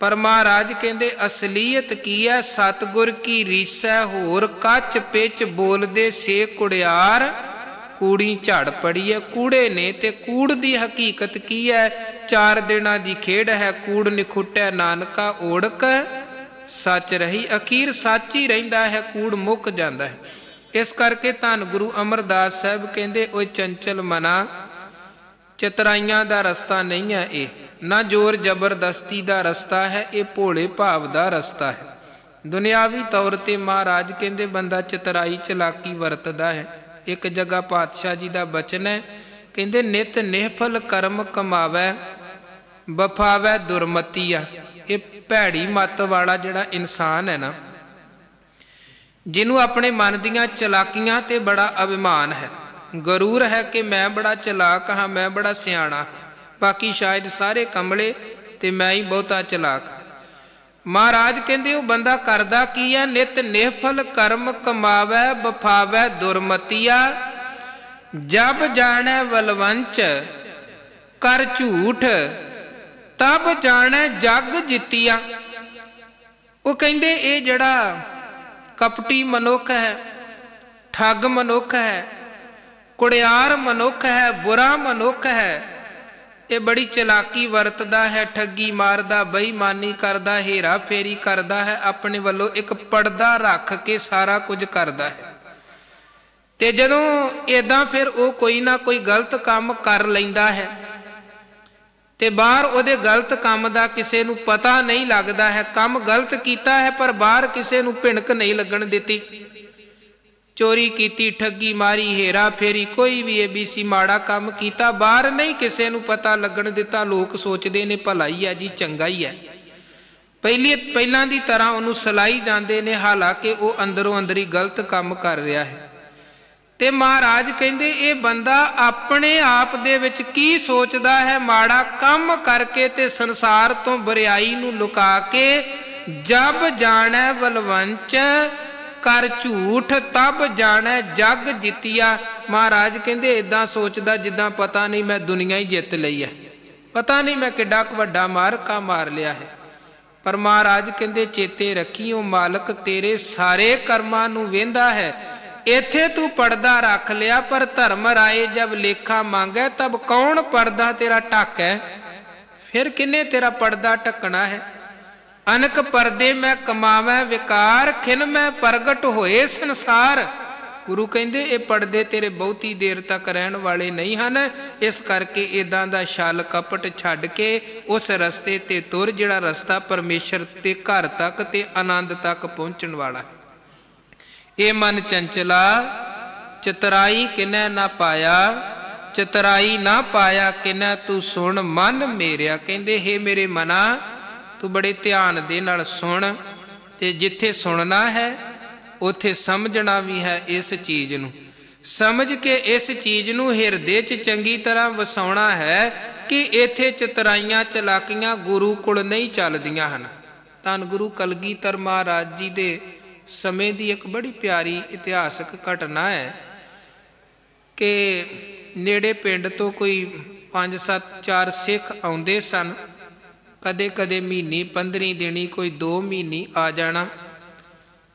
ਪਰ ਮਹਾਰਾਜ ਕਹਿੰਦੇ ਅਸਲੀਅਤ ਕੀ ਹੈ? ਸਤਿਗੁਰ ਕੀ ਰੀਸੈ ਹੋਰ ਕੱਚ ਪਿੱਚ ਬੋਲਦੇ ਸੇ ਕੁੜਿਆਰ ਕੂੜੀ ਝੜ ਪੜੀ ਹੈ। ਕੂੜੇ ਨੇ ਤੇ ਕੂੜ ਦੀ ਹਕੀਕਤ ਕੀ ਹੈ? 4 ਦਿਨਾਂ ਦੀ ਖੇਡ ਹੈ। ਕੂੜ ਨਿਖੁੱਟੈ ਨਾਨਕਾ ਓੜਕ ਸੱਚ ਰਹੀ। ਅਖੀਰ ਸੱਚ ਹੀ ਰਹਿੰਦਾ ਹੈ, ਕੂੜ ਮੁੱਕ ਜਾਂਦਾ ਹੈ। ਇਸ ਕਰਕੇ ਧੰਨ ਗੁਰੂ ਅਮਰਦਾਸ ਸਾਹਿਬ ਕਹਿੰਦੇ ਓਏ ਚੰਚਲ ਮਨਾ, ਚਤਰਾਈਆਂ ਦਾ ਰਸਤਾ ਨਹੀਂ ਹੈ ਇਹ, ਨਾ ਜ਼ੋਰ ਜ਼ਬਰਦਸਤੀ ਦਾ ਰਸਤਾ ਹੈ, ਇਹ ਭੋਲੇ ਭਾਵ ਦਾ ਰਸਤਾ ਹੈ। ਦੁਨਿਆਵੀ ਤੌਰ ਤੇ ਮਹਾਰਾਜ ਕਹਿੰਦੇ ਬੰਦਾ ਚਤਰਾਈ ਚਲਾਕੀ ਵਰਤਦਾ ਹੈ। ਇੱਕ ਜਗ੍ਹਾ ਪਾਤਸ਼ਾਹ ਜੀ ਦਾ ਬਚਨ ਹੈ, ਕਹਿੰਦੇ ਨਿਤ ਨਿਹਫਲ ਕਰਮ ਕਮਾਵੈ ਬਫਾਵੈ ਦੁਰਮਤੀਆ। ਇਹ ਭੈੜੀ ਮੱਤ ਵਾਲਾ ਜਿਹੜਾ ਇਨਸਾਨ ਹੈ ਨਾ, ਜਿਹਨੂੰ ਆਪਣੇ ਮਨ ਦੀਆਂ ਚਲਾਕੀਆਂ ਤੇ ਬੜਾ ਅਭਿਮਾਨ ਹੈ, ਗਰੂਰ ਹੈ ਕਿ ਮੈਂ ਬੜਾ ਚਲਾਕ ਹਾਂ, ਮੈਂ ਬੜਾ ਸਿਆਣਾ, ਬਾਕੀ ਸ਼ਾਇਦ ਸਾਰੇ ਕਮਲੇ ਤੇ ਮੈਂ ਹੀ ਬਹੁਤਾ ਚਲਾਕ। ਮਹਾਰਾਜ ਕਹਿੰਦੇ ਉਹ ਬੰਦਾ ਕਰਦਾ ਕੀ ਹੈ? ਨਿਤ ਨਿਹਫਲ ਕਰਮ ਕਮਾਵੈ ਬਫਾਵੈ ਦੁਰਮਤੀਆ। ਜਬ ਜਾਣੈ ਵਲਵੰਚ ਕਰ ਝੂਠ ਤਬ ਜਾਣੈ ਜਗ ਜਿੱਤੀਆ। ਉਹ ਕਹਿੰਦੇ ਇਹ ਜਿਹੜਾ ਕਪਟੀ ਮਨੁੱਖ ਹੈ, ਠੱਗ ਮਨੁੱਖ ਹੈ, ਕੁੜਿਆਰ ਮਨੁੱਖ ਹੈ, ਬੁਰਾ ਮਨੁੱਖ ਹੈ, ਇਹ ਬੜੀ ਚਲਾਕੀ ਵਰਤਦਾ ਹੈ, ਠੱਗੀ ਮਾਰਦਾ, ਬੇਈਮਾਨੀ ਕਰਦਾ, ਹੇਰਾ ਫੇਰੀ ਕਰਦਾ ਹੈ, ਆਪਣੇ ਵੱਲੋਂ ਇੱਕ ਪਰਦਾ ਰੱਖ ਕੇ ਸਾਰਾ ਕੁਝ ਕਰਦਾ ਹੈ। ਤੇ ਜਦੋਂ ਇੱਦਾਂ ਫਿਰ ਉਹ ਕੋਈ ਨਾ ਕੋਈ ਗਲਤ ਕੰਮ ਕਰ ਲੈਂਦਾ ਹੈ ਤੇ ਬਾਹਰ ਉਹਦੇ ਗਲਤ ਕੰਮ ਦਾ ਕਿਸੇ ਨੂੰ ਪਤਾ ਨਹੀਂ ਲੱਗਦਾ ਹੈ। ਕੰਮ ਗਲਤ ਕੀਤਾ ਹੈ ਪਰ ਬਾਹਰ ਕਿਸੇ ਨੂੰ ਭਿਣਕ ਨਹੀਂ ਲੱਗਣ ਦਿੱਤੀ। ਚੋਰੀ ਕੀਤੀ, ਠੱਗੀ ਮਾਰੀ, ਹੇਰਾ ਫੇਰੀ, ਕੋਈ ਵੀ ABC ਮਾੜਾ ਕੰਮ ਕੀਤਾ, ਬਾਹਰ ਨਹੀਂ ਕਿਸੇ ਨੂੰ ਪਤਾ ਲੱਗਣ ਦਿੱਤਾ। ਲੋਕ ਸੋਚਦੇ ਨੇ ਭਲਾਈ ਹੈ ਜੀ, ਚੰਗਾ ਹੀ ਹੈ, ਪਹਿਲਾਂ ਦੀ ਤਰ੍ਹਾਂ ਉਹਨੂੰ ਸਲਾਈ ਜਾਂਦੇ ਨੇ, ਹਾਲਾਂਕਿ ਉਹ ਅੰਦਰੋਂ ਅੰਦਰੀ ਗਲਤ ਕੰਮ ਕਰ ਰਿਹਾ ਹੈ। ਤੇ ਮਹਾਰਾਜ ਕਹਿੰਦੇ ਇਹ ਬੰਦਾ ਆਪਣੇ ਆਪ ਦੇ ਵਿੱਚ ਕੀ ਸੋਚਦਾ ਹੈ? ਮਾੜਾ ਕੰਮ ਕਰਕੇ ਤੇ ਸੰਸਾਰ ਤੋਂ ਬੁਰਾਈ ਨੂੰ ਲੁਕਾ ਕੇ ਜਬ ਜਾਣੈ ਬਲਵੰਚ कर झूठ तब जाने जग जितिया। महाराज कहते इदा सोचता जिदा पता नहीं मैं दुनिया ही जित लई है, पता नहीं मैं किड्डा वड्डा मारका मार लिया है। पर महाराज कहते चेते रखी ओ मालक तेरे सारे कर्मां नूं वेंदा है। इत्थे तू पर्दा रख लिया पर धर्म राय जब लेखा मांगे तब कौन पर्दा तेरा ढक है, फिर किन्ने तेरा पर्दा ढकना है। अनक पर्दे मैं कमावै विकार खिन मैं प्रगट होए संसार। गुरु कहते ये पर्दे तेरे बहुती देर तक रहन वाले नहीं हैं, इस करके इदां दा छल कपट छड्ड के उस रस्ते ते तुर जिहड़ा रस्ता परमेश्वर के घर तक ते आनंद तक पहुँचण वाला है। ये मन चंचला चितराई किनै ना पाया, चितराई ना पाया किनै तू सुन मन मेरिया। कहते हे मेरे मना तू बड़े ध्यान दे नाल सुन, ते जिथे सुनना है उथे समझना भी है। इस चीज़ नूं समझ के इस चीज़ नूं हिरदे च चंगी तरह वसाउणा है कि इत्थे चितराइयां चलाकियां गुरु कोल नहीं चलदियां हन। धन गुरु कलगीधर महाराज जी दे समय की एक बड़ी प्यारी इतिहासक घटना है कि नेड़े पिंड तो कोई 5-7 4 सिख आउंदे सन। कदे कदे महीने 15 दिनी कोई 2 महीने आ जाना,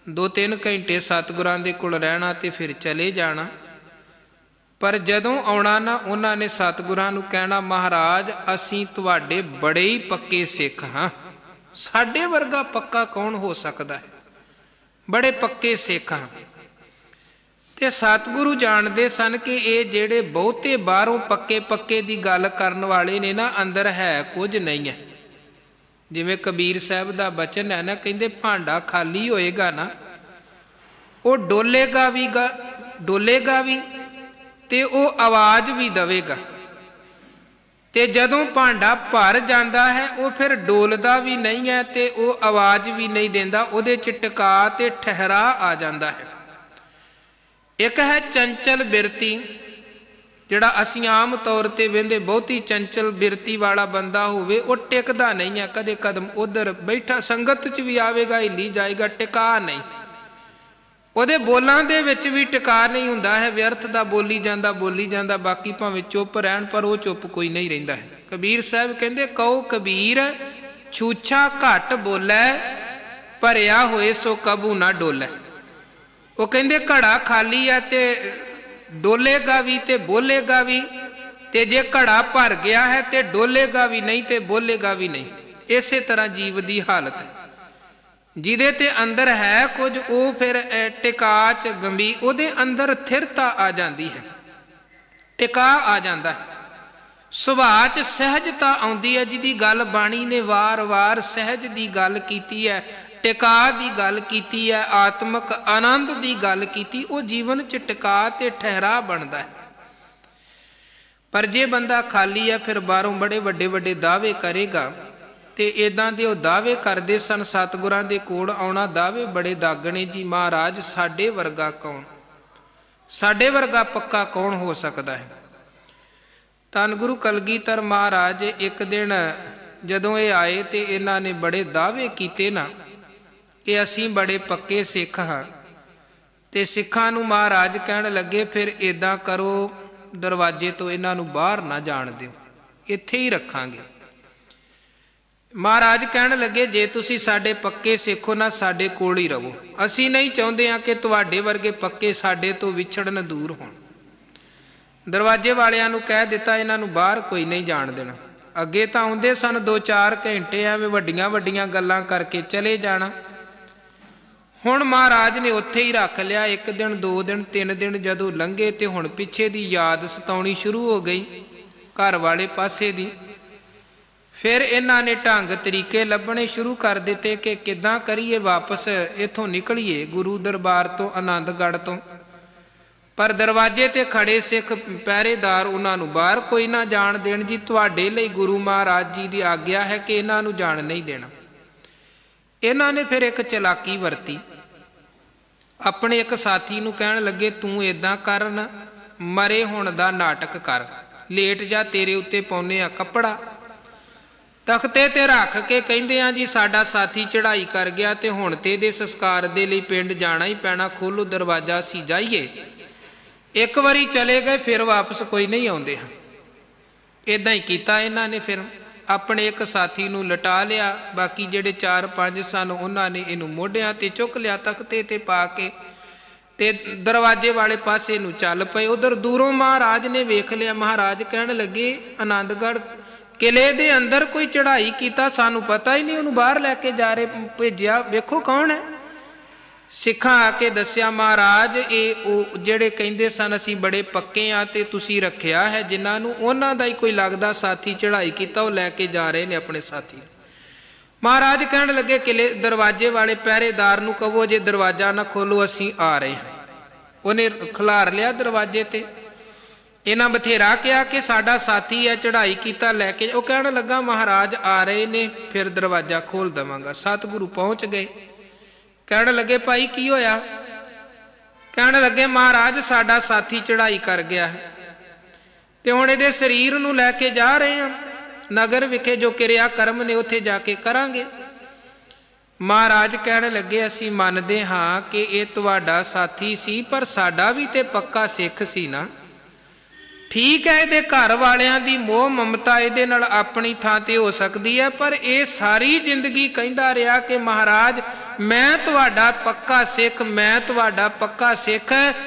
2-3 घंटे सतगुरां दे कोल रहना ते फिर चले जाना। पर जदों आउणा ना उन्होंने सतगुरां नूं कहना महाराज असीं तुहाडे बड़े ही पक्के सिख हाँ, साडे वर्गा पक्का कौन हो सकता है, बड़े पक्के सिख हाँ। ते सतगुरु जानते सन कि ये जेड़े बहुते बाहरों पक्के पक्के दी गल करन वाले ने ना अंदर है कुछ नहीं है। जिवें कबीर साहब दा बचन है ना, कहंदे भांडा खाली होएगा ना वो डोलेगा भी ते वो आवाज़ भी देवेगा, ते जदों भांडा भर जाता है वो फिर डोलदा भी नहीं है ते वो आवाज़ भी नहीं देंदा, उहदे च टिका ते ठहरा आ जाता है। एक है चंचल बिरती, जिहड़ा असीं आम तौर ते वेंदे बहुती चंचल बिरती वाला बंदा होवे वो टिकदा नहीं है, कदे कदम उधर बैठा संगत च भी आवेगा हिली जाएगा, टिका नहीं। ਉਹਦੇ ਬੋਲਾਂ ਦੇ ਵਿੱਚ भी टिका नहीं ਹੁੰਦਾ है, व्यर्थ ਦਾ बोली ਜਾਂਦਾ बाकी भावें चुप रहन पर वो चुप कोई नहीं रहिंदा है। कबीर साहब कहते कहो कबीर छूछा घट बोलै भरिया होए सो कबू ना डोलै। वो कहते घड़ा खाली है ते डोलेगा भी ते बोलेगा भी, ते जे घड़ा भर गया है ते डोलेगा भी नहीं ते बोलेगा भी नहीं। इस तरह जीव की हालत है। जिदे ते अंदर है कुछ वो फिर टिका च गंभीर उहदे अंदर स्थिरता आ जाती है, टिका आ जाता है, सुभाव च सहजता आउंदी है। जिहदी गल बाणी ने वार वार सहज की गल कीती है, टिका की गल कीती है, आत्मक आनंद की गल कीती, वो जीवन च टिका ते ठहरा बनता है। पर जे बंदा खाली है फिर बाहरों बड़े वड्डे वड्डे दावे करेगा ते इदां दे वो दावे करते सन। सतगुरां दे कोल आउणा दावे बड़े दागणे जी, महाराज साडे वर्गा कौन, साडे वर्गा पक्का कौन हो सकता है। धन गुरु कलगीधर महाराज एक दिन जदों ये आए तो इन्हां ने बड़े दावे कीते ना कि असीं बड़े पक्के सिख हाँ। ते सिखां नूं महाराज कहण लगे फिर इदां करो दरवाजे तो इन्हां नूं बाहर ना जाण दिओ, इत्थे ही रखांगे। महाराज कहण लगे जे तुसी साडे पक्के सिख हो ना साडे कोल ही रहो, असी नहीं चाहुंदे हां कि तुहाडे वर्गे पक्के साडे तो विछड़न दूर होण। दरवाजे वालियां नूं कह दिता इन्हां नूं बाहर कोई नहीं जाण देना। अगे तां आउंदे सन 2-4 घंटे एवें वड्डियां वड्डियां गल्लां करके चले जाना। हुण महाराज ने उत्थे ही रख लिया। 1 दिन 2 दिन 3 दिन जदों लंघे ते हुण पिछे दी याद सताउणी शुरू हो गई घर वाले पासे दी। फिर इन्हां ने ढंग तरीके लभने शुरू कर दिते कि किदां करिए वापस इथों निकलीए गुरु दरबार तो आनंदगढ़ तो। पर दरवाजे ते खड़े सिख पहरेदार उन्हां नूं बाहर कोई ना जाण देण जी, तुहाडे लई गुरु महाराज जी की आग्या है कि इन्हां नूं जाण नहीं देना। इन्हां ने फिर एक चलाकी वरती, अपने एक साथी नूं कहण लगे तूं इदां कर ना मरे होण दा नाटक कर, लेट जा तेरे उत्ते पाउने आ कपड़ा ਤਖਤੇ ਤੇ ਰੱਖ ਕੇ ਕਹਿੰਦੇ ਆ ਜੀ ਸਾਡਾ ਸਾਥੀ ਚੜ੍ਹਾਈ ਕਰ ਗਿਆ ਤੇ ਹੁਣ ਤੇ ਇਹਦੇ ਸੰਸਕਾਰ ਦੇ ਲਈ ਪਿੰਡ ਜਾਣਾ ਹੀ ਪੈਣਾ, ਖੋਲੋ ਦਰਵਾਜ਼ਾ ਅਸੀਂ ਜਾਈਏ। ਇੱਕ ਵਾਰੀ ਚਲੇ ਗਏ ਫਿਰ ਵਾਪਸ ਕੋਈ ਨਹੀਂ ਆਉਂਦੇ। ਇੱਦਾਂ ਹੀ ਕੀਤਾ ਇਹਨਾਂ ਨੇ। ਫਿਰ ਆਪਣੇ ਇੱਕ ਸਾਥੀ ਨੂੰ ਲਟਾ ਲਿਆ, ਬਾਕੀ ਜਿਹੜੇ 4-5 ਸਨ ਉਹਨਾਂ ਨੇ ਇਹਨੂੰ ਮੋਢਿਆਂ ਤੇ ਚੁੱਕ ਲਿਆ, ਤਖਤੇ ਤੇ ਪਾ ਕੇ ਤੇ ਦਰਵਾਜ਼ੇ ਵਾਲੇ ਪਾਸੇ ਨੂੰ ਚੱਲ ਪਏ। ਉਧਰ ਦੂਰੋਂ ਮਹਾਰਾਜ ਨੇ ਵੇਖ ਲਿਆ। ਮਹਾਰਾਜ ਕਹਿਣ ਲੱਗੇ ਆਨੰਦਗੜ੍ਹ ਕਿਲੇ ਦੇ ਅੰਦਰ ਕੋਈ ਚੜ੍ਹਾਈ ਕੀਤਾ, ਸਾਨੂੰ ਪਤਾ ਹੀ ਨਹੀਂ, ਉਹਨੂੰ ਬਾਹਰ ਲੈ ਕੇ ਜਾ ਰਹੇ ਭੇਜਿਆ, ਵੇਖੋ ਕੌਣ ਹੈ। ਸਿੱਖਾਂ ਆ ਕੇ ਦੱਸਿਆ ਮਹਾਰਾਜ ਇਹ ਉਹ ਜਿਹੜੇ ਕਹਿੰਦੇ ਸਨ ਅਸੀਂ ਬੜੇ ਪੱਕੇ ਆ ਤੇ ਤੁਸੀਂ ਰੱਖਿਆ ਹੈ ਜਿਨ੍ਹਾਂ ਨੂੰ, ਉਹਨਾਂ ਦਾ ਹੀ ਕੋਈ ਲੱਗਦਾ ਸਾਥੀ ਚੜ੍ਹਾਈ ਕੀਤਾ, ਉਹ ਲੈ ਕੇ ਜਾ ਰਹੇ ਨੇ ਆਪਣੇ ਸਾਥੀ। ਮਹਾਰਾਜ ਕਹਿਣ ਲੱਗੇ ਕਿਲੇ ਦਰਵਾਜ਼ੇ ਵਾਲੇ ਪਹਿਰੇਦਾਰ ਨੂੰ ਕਹੋ ਜੇ ਦਰਵਾਜ਼ਾ ਨਾ ਖੋਲੋ ਅਸੀਂ ਆ ਰਹੇ ਹਾਂ। ਉਹਨੇ ਖਿਲਾਰ ਲਿਆ ਦਰਵਾਜ਼ੇ ਤੇ। ਇਹਨਾਂ ਬਥੇਰਾ ਕਿਹਾ ਕਿ ਸਾਡਾ ਸਾਥੀ ਹੈ ਚੜ੍ਹਾਈ ਕੀਤਾ, ਲੈ ਕੇ। ਉਹ ਕਹਿਣ ਲੱਗਾ ਮਹਾਰਾਜ ਆ ਰਹੇ ਨੇ ਫਿਰ ਦਰਵਾਜ਼ਾ ਖੋਲ ਦੇਵਾਂਗਾ। ਸਤਿਗੁਰੂ ਪਹੁੰਚ ਗਏ। ਕਹਿਣ ਲੱਗੇ ਭਾਈ ਕੀ ਹੋਇਆ? ਕਹਿਣ ਲੱਗੇ ਮਹਾਰਾਜ ਸਾਡਾ ਸਾਥੀ ਚੜ੍ਹਾਈ ਕਰ ਗਿਆ ਤੇ ਹੁਣ ਇਹਦੇ ਸਰੀਰ ਨੂੰ ਲੈ ਕੇ ਜਾ ਰਹੇ ਹਾਂ ਨਗਰ ਵਿਖੇ, ਜੋ ਕਿਰਿਆ ਕਰਮ ਨੇ ਉੱਥੇ ਜਾ ਕੇ ਕਰਾਂਗੇ। ਮਹਾਰਾਜ ਕਹਿਣ ਲੱਗੇ ਅਸੀਂ ਮੰਨਦੇ ਹਾਂ ਕਿ ਇਹ ਤੁਹਾਡਾ ਸਾਥੀ ਸੀ, ਪਰ ਸਾਡਾ ਵੀ ਤੇ ਪੱਕਾ ਸਿੱਖ ਸੀ ਨਾ। ਠੀਕ ਹੈ ਇਹਦੇ ਘਰ ਵਾਲਿਆਂ ਦੀ ਮੋਹ ਮਮਤਾ ਇਹਦੇ ਨਾਲ ਆਪਣੀ ਥਾਂ ਤੇ ਹੋ ਸਕਦੀ ਹੈ, ਪਰ ਇਹ ਸਾਰੀ ਜ਼ਿੰਦਗੀ ਕਹਿੰਦਾ ਰਿਹਾ ਕਿ ਮਹਾਰਾਜ ਮੈਂ ਤੁਹਾਡਾ ਪੱਕਾ ਸਿੱਖ, ਮੈਂ ਤੁਹਾਡਾ ਪੱਕਾ ਸਿੱਖ।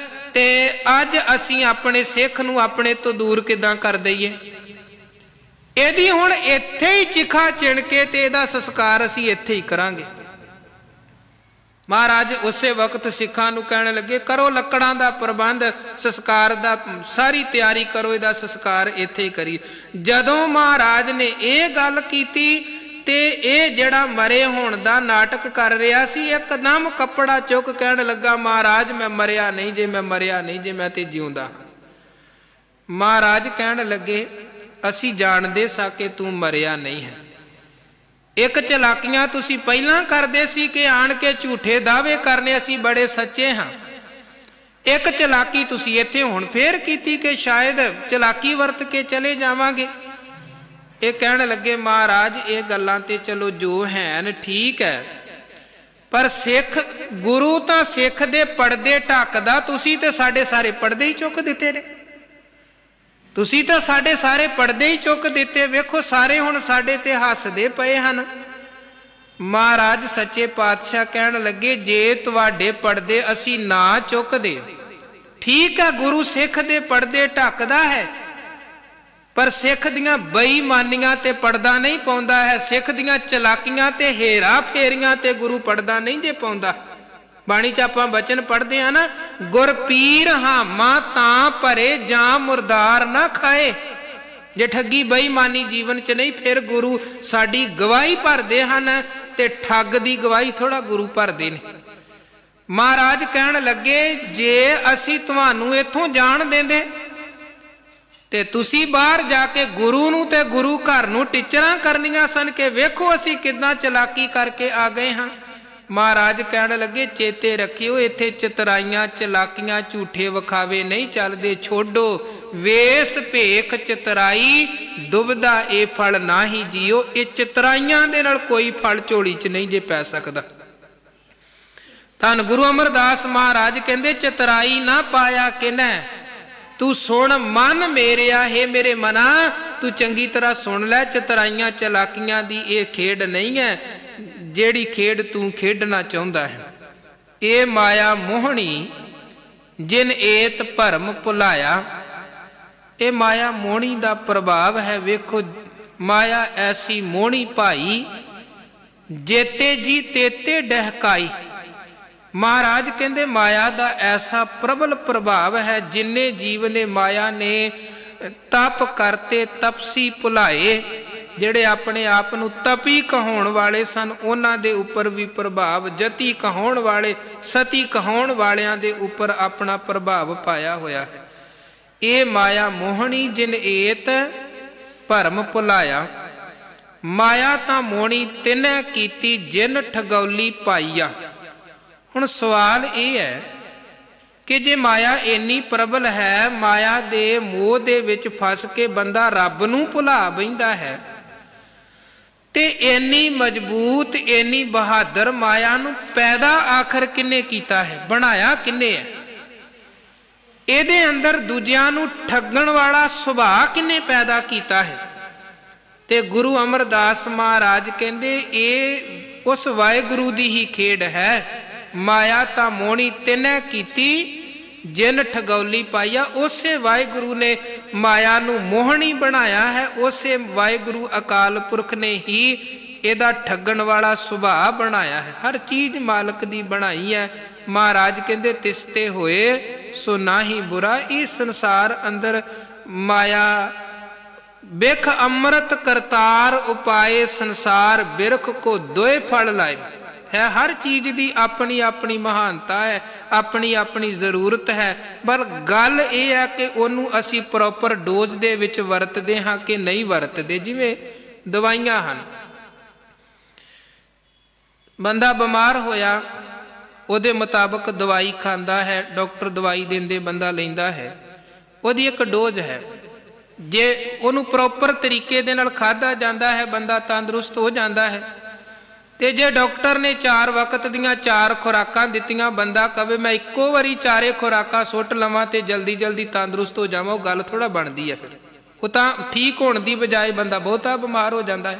ਤੇ ਅੱਜ ਅਸੀਂ ਆਪਣੇ ਸਿੱਖ ਨੂੰ ਆਪਣੇ ਤੋਂ ਦੂਰ ਕਿੱਦਾਂ ਕਰ ਦਈਏ? ਇਹਦੀ ਹੁਣ ਇੱਥੇ ਹੀ ਚਿਖਾ ਚਿਣ ਕੇ ਤੇ ਇਹਦਾ ਸੰਸਕਾਰ ਅਸੀਂ ਇੱਥੇ ਹੀ ਕਰਾਂਗੇ। ਮਹਾਰਾਜ ਉਸੇ ਵਕਤ ਸਿੱਖਾਂ ਨੂੰ ਕਹਿਣ ਲੱਗੇ ਕਰੋ ਲੱਕੜਾਂ ਦਾ ਪ੍ਰਬੰਧ, ਸੰਸਕਾਰ ਦਾ ਸਾਰੀ ਤਿਆਰੀ ਕਰੋ, ਇਹਦਾ ਸੰਸਕਾਰ ਇੱਥੇ ਹੀ ਕਰੀ। ਜਦੋਂ ਮਹਾਰਾਜ ਨੇ ਇਹ ਗੱਲ ਕੀਤੀ ਤੇ ਇਹ ਜਿਹੜਾ ਮਰੇ ਹੋਣ ਦਾ ਨਾਟਕ ਕਰ ਰਿਹਾ ਸੀ ਇੱਕਦਮ ਕੱਪੜਾ ਚੁੱਕ ਕਹਿਣ ਲੱਗਾ ਮਹਾਰਾਜ ਮੈਂ ਮਰਿਆ ਨਹੀਂ ਜੇ, ਮੈਂ ਮਰਿਆ ਨਹੀਂ ਜੇ, ਮੈਂ ਤੇ ਜਿਉਂਦਾ। ਮਹਾਰਾਜ ਕਹਿਣ ਲੱਗੇ ਅਸੀਂ ਜਾਣਦੇ ਸਾਂ ਕਿ ਤੂੰ ਮਰਿਆ ਨਹੀਂ ਹੈ। ਇੱਕ ਚਲਾਕੀਆਂ ਤੁਸੀਂ ਪਹਿਲਾਂ ਕਰਦੇ ਸੀ ਕਿ ਆਣ ਕੇ ਝੂਠੇ ਦਾਅਵੇ ਕਰਨੇ ਅਸੀਂ ਬੜੇ ਸੱਚੇ ਹਾਂ। ਇੱਕ ਚਲਾਕੀ ਤੁਸੀਂ ਇੱਥੇ ਹੁਣ ਫੇਰ ਕੀਤੀ ਕਿ ਸ਼ਾਇਦ ਚਲਾਕੀ ਵਰਤ ਕੇ ਚਲੇ ਜਾਵਾਂਗੇ। ਇਹ ਕਹਿਣ ਲੱਗੇ ਮਹਾਰਾਜ ਇਹ ਗੱਲਾਂ ਤੇ ਚਲੋ ਜੋ ਹੈਨ ਠੀਕ ਹੈ, ਪਰ ਸਿੱਖ ਗੁਰੂ ਤਾਂ ਸਿੱਖ ਦੇ ਪਰਦੇ ਢੱਕਦਾ, ਤੁਸੀਂ ਤੇ ਸਾਡੇ ਸਾਰੇ ਪਰਦੇ ਹੀ ਚੁੱਕ ਦਿੱਤੇ ਨੇ। ਤੁਸੀਂ ਤਾਂ ਸਾਡੇ ਸਾਰੇ ਪਰਦੇ ਹੀ ਚੁੱਕ ਦਿੱਤੇ। ਵੇਖੋ ਸਾਰੇ ਹੁਣ ਸਾਡੇ ਤੇ ਹੱਸਦੇ ਪਏ ਹਨ। ਮਹਾਰਾਜ ਸੱਚੇ ਪਾਤਸ਼ਾਹ ਕਹਿਣ ਲੱਗੇ ਜੇ ਤੁਹਾਡੇ ਪਰਦੇ ਅਸੀਂ ਨਾ ਚੁੱਕਦੇ, ਠੀਕ ਹੈ ਗੁਰੂ ਸਿੱਖ ਦੇ ਪਰਦੇ ਢੱਕਦਾ ਹੈ, ਪਰ ਸਿੱਖ ਦੀਆਂ ਬੇਈਮਾਨੀਆਂ ਤੇ ਪਰਦਾ ਨਹੀਂ ਪਾਉਂਦਾ ਹੈ। ਸਿੱਖ ਦੀਆਂ ਚਲਾਕੀਆਂ ਤੇ ਹੇਰਾ ਫੇਰੀਆਂ ਤੇ ਗੁਰੂ ਪਰਦਾ ਨਹੀਂ ਜੇ ਪਾਉਂਦਾ। ਬਾਣੀ ਚ ਆਪਾਂ ਬਚਨ ਪੜ੍ਹਦੇ ਆ ਨਾ, ਗੁਰ ਪੀਰ ਹਾਮਾ ਤਾਂ ਭਰੇ ਜਾਂ ਮੁਰਦਾਰ ਨਾ ਖਾਏ। ਜੇ ਠੱਗੀ ਬੇਈਮਾਨੀ ਜੀਵਨ ਚ ਨਹੀਂ, ਫਿਰ ਗੁਰੂ ਸਾਡੀ ਗਵਾਹੀ ਭਰਦੇ ਹਨ ਤੇ ਠੱਗ ਦੀ ਗਵਾਹੀ ਥੋੜਾ ਗੁਰੂ ਭਰਦੇ ਨੇ। ਮਹਾਰਾਜ ਕਹਿਣ ਲੱਗੇ ਜੇ ਅਸੀਂ ਤੁਹਾਨੂੰ ਇੱਥੋਂ ਜਾਣ ਦਿੰਦੇ ਤੇ ਤੁਸੀਂ ਬਾਹਰ ਜਾ ਕੇ ਗੁਰੂ ਨੂੰ ਤੇ ਗੁਰੂ ਘਰ ਨੂੰ ਟੀਚਰਾਂ ਕਰਨੀਆਂ ਸਨ ਕਿ ਵੇਖੋ ਅਸੀਂ ਕਿੱਦਾਂ ਚਲਾਕੀ ਕਰਕੇ ਆ ਗਏ ਹਾਂ। ਮਹਾਰਾਜ ਕਹਿਣ ਲੱਗੇ ਚੇਤੇ ਰੱਖਿਓ ਇੱਥੇ ਚਤਰਾਈਆਂ ਚਲਾਕੀਆਂ ਝੂਠੇ ਵਿਖਾਵੇ ਨਹੀਂ ਚੱਲਦੇ। ਛੋਡੋ ਵੇਸ ਭੇਖ ਚਤਰਾਈ ਦੁਬਦਾ ਇਹ ਫਲ ਨਾ ਹੀ ਜੀਓ। ਇਹ ਚਤਰਾਈਆਂ ਦੇ ਨਾਲ ਕੋਈ ਫਲ ਝੋਲੀ ਚ ਨਹੀਂ ਜੇ ਪੈ ਸਕਦਾ। ਧੰਨ ਗੁਰੂ ਅਮਰਦਾਸ ਮਹਾਰਾਜ ਕਹਿੰਦੇ ਚਤਰਾਈ ਨਾ ਪਾਇਆ ਕਿਨੈ, ਤੂੰ ਸੁਣ ਮਨ ਮੇਰਿਆ ਹੈ ਮੇਰੇ ਮਨਾ, ਤੂੰ ਚੰਗੀ ਤਰ੍ਹਾਂ ਸੁਣ ਲੈ। ਚਤਰਾਈਆਂ ਚਲਾਕੀਆਂ ਦੀ ਇਹ ਖੇਡ ਨਹੀਂ ਹੈ ਜਿਹੜੀ ਖੇਡ ਤੂੰ ਖੇਡਣਾ ਚਾਹੁੰਦਾ ਹੈ। ਇਹ ਮਾਇਆ ਮੋਹਣੀ ਜਿਨ ਏਤ ਭਰਮ ਭੁਲਾਇਆ। ਇਹ ਮਾਇਆ ਮੋਹਣੀ ਦਾ ਪ੍ਰਭਾਵ ਹੈ। ਵੇਖੋ ਮਾਇਆ ਐਸੀ ਮੋਹਣੀ ਭਾਈ ਜੇਤੇ ਜੀ ਤੇਤੇ ਡਹਿਕਾਈ। ਮਹਾਰਾਜ ਕਹਿੰਦੇ ਮਾਇਆ ਦਾ ਐਸਾ ਪ੍ਰਬਲ ਪ੍ਰਭਾਵ ਹੈ, ਜਿੰਨੇ ਜੀਵ ਨੇ ਮਾਇਆ ਨੇ ਤਪ ਕਰਤੇ ਤਪਸੀ ਭੁਲਾਏ, ਜਿਹੜੇ ਆਪਣੇ ਆਪ ਨੂੰ ਤਪੀ ਕਹਾਉਣ ਵਾਲੇ ਸਨ ਉਹਨਾਂ ਦੇ ਉੱਪਰ ਵੀ ਪ੍ਰਭਾਵ, ਜਤੀ ਕਹਾਉਣ ਵਾਲੇ ਸਤੀ ਕਹਾਉਣ ਵਾਲਿਆਂ ਦੇ ਉੱਪਰ ਆਪਣਾ ਪ੍ਰਭਾਵ ਪਾਇਆ ਹੋਇਆ ਹੈ। ਇਹ ਮਾਇਆ ਮੋਹਣੀ ਜਿਨ ਏਤ ਭਰਮ ਭੁਲਾਇਆ। ਮਾਇਆ ਤਾਂ ਮੋਹਣੀ ਤਿਨੈ ਕੀਤੀ ਜਿਨ ਠਗੌਲੀ ਪਾਈਆ। ਹੁਣ ਸਵਾਲ ਇਹ ਹੈ ਕਿ ਜੇ ਮਾਇਆ ਇੰਨੀ ਪ੍ਰਬਲ ਹੈ, ਮਾਇਆ ਦੇ ਮੋਹ ਦੇ ਵਿੱਚ ਫਸ ਕੇ ਬੰਦਾ ਰੱਬ ਨੂੰ ਭੁਲਾ ਬੈਂਦਾ ਹੈ, ਤੇ ਇੰਨੀ ਮਜ਼ਬੂਤ ਇੰਨੀ ਬਹਾਦਰ ਮਾਇਆ ਨੂੰ ਪੈਦਾ ਆਖਰ ਕਿੰਨੇ ਕੀਤਾ ਹੈ, ਬਣਾਇਆ ਕਿੰਨੇ ਹੈ? ਇਹਦੇ ਅੰਦਰ ਦੂਜਿਆਂ ਨੂੰ ਠੱਗਣ ਵਾਲਾ ਸੁਭਾਅ ਕਿੰਨੇ ਪੈਦਾ ਕੀਤਾ ਹੈ? ਤੇ ਗੁਰੂ ਅਮਰਦਾਸ ਮਹਾਰਾਜ ਕਹਿੰਦੇ ਇਹ ਉਸ ਵਾਹਿਗੁਰੂ ਦੀ ਹੀ ਖੇਡ ਹੈ। ਮਾਇਆ ਤਾਂ ਮੋਹਣੀ ਤਿਨੈ ਕੀਤੀ ਜਿਨ ਠਗੌਲੀ ਪਾਈਆ। ਉਸੇ ਵਾਹਿਗੁਰੂ ਨੇ ਮਾਇਆ ਨੂੰ ਮੋਹਣੀ ਬਣਾਇਆ ਹੈ, ਉਸੇ ਵਾਹਿਗੁਰੂ ਅਕਾਲ ਪੁਰਖ ਨੇ ਹੀ ਇਹਦਾ ਠੱਗਣ ਵਾਲਾ ਸੁਭਾਅ ਬਣਾਇਆ ਹੈ। ਹਰ ਚੀਜ਼ ਮਾਲਕ ਦੀ ਬਣਾਈ ਹੈ। ਮਹਾਰਾਜ ਕਹਿੰਦੇ ਤਿਸ ਤੇ ਹੋਏ ਸੋ ਨਾਹੀ ਬੁਰਾ। ਇਹ ਸੰਸਾਰ ਅੰਦਰ ਮਾਇਆ ਬਿਖ ਅੰਮ੍ਰਿਤ ਕਰਤਾਰ ਉਪਾਏ ਸੰਸਾਰ ਬਿਰਖ ਕੋ ਦੋਏ ਫਲ ਲਾਏ ਹੈ। ਹਰ ਚੀਜ਼ ਦੀ ਆਪਣੀ ਆਪਣੀ ਮਹਾਨਤਾ ਹੈ, ਆਪਣੀ ਆਪਣੀ ਜ਼ਰੂਰਤ ਹੈ, ਪਰ ਗੱਲ ਇਹ ਹੈ ਕਿ ਉਹਨੂੰ ਅਸੀਂ ਪ੍ਰੋਪਰ ਡੋਜ਼ ਦੇ ਵਿੱਚ ਵਰਤਦੇ ਹਾਂ ਕਿ ਨਹੀਂ ਵਰਤਦੇ। ਜਿਵੇਂ ਦਵਾਈਆਂ ਹਨ, ਬੰਦਾ ਬਿਮਾਰ ਹੋਇਆ ਉਹਦੇ ਮੁਤਾਬਕ ਦਵਾਈ ਖਾਂਦਾ ਹੈ, ਡਾਕਟਰ ਦਵਾਈ ਦਿੰਦੇ ਬੰਦਾ ਲੈਂਦਾ ਹੈ, ਉਹਦੀ ਇੱਕ ਡੋਜ਼ ਹੈ। ਜੇ ਉਹਨੂੰ ਪ੍ਰੋਪਰ ਤਰੀਕੇ ਦੇ ਨਾਲ ਖਾਧਾ ਜਾਂਦਾ ਹੈ ਬੰਦਾ ਤੰਦਰੁਸਤ ਹੋ ਜਾਂਦਾ ਹੈ। ਤੇ ਜੇ ਡਾਕਟਰ ਨੇ 4 ਵਕਤ ਦੀਆਂ 4 ਖੁਰਾਕਾਂ ਦਿੱਤੀਆਂ, ਬੰਦਾ ਕਵੇ ਮੈਂ ਇੱਕੋ ਵਾਰੀ 4 ਖੁਰਾਕਾਂ ਸੁੱਟ ਲਵਾਂ ਤੇ ਜਲਦੀ ਜਲਦੀ ਤੰਦਰੁਸਤ ਹੋ ਜਾਵਾਂ, ਉਹ ਗੱਲ ਥੋੜ੍ਹਾ ਬਣਦੀ ਹੈ। ਫਿਰ ਉਹ ਤਾਂ ਠੀਕ ਹੋਣ ਦੀ ਬਜਾਏ ਬੰਦਾ ਬਹੁਤਾ ਬਿਮਾਰ ਹੋ ਜਾਂਦਾ ਹੈ।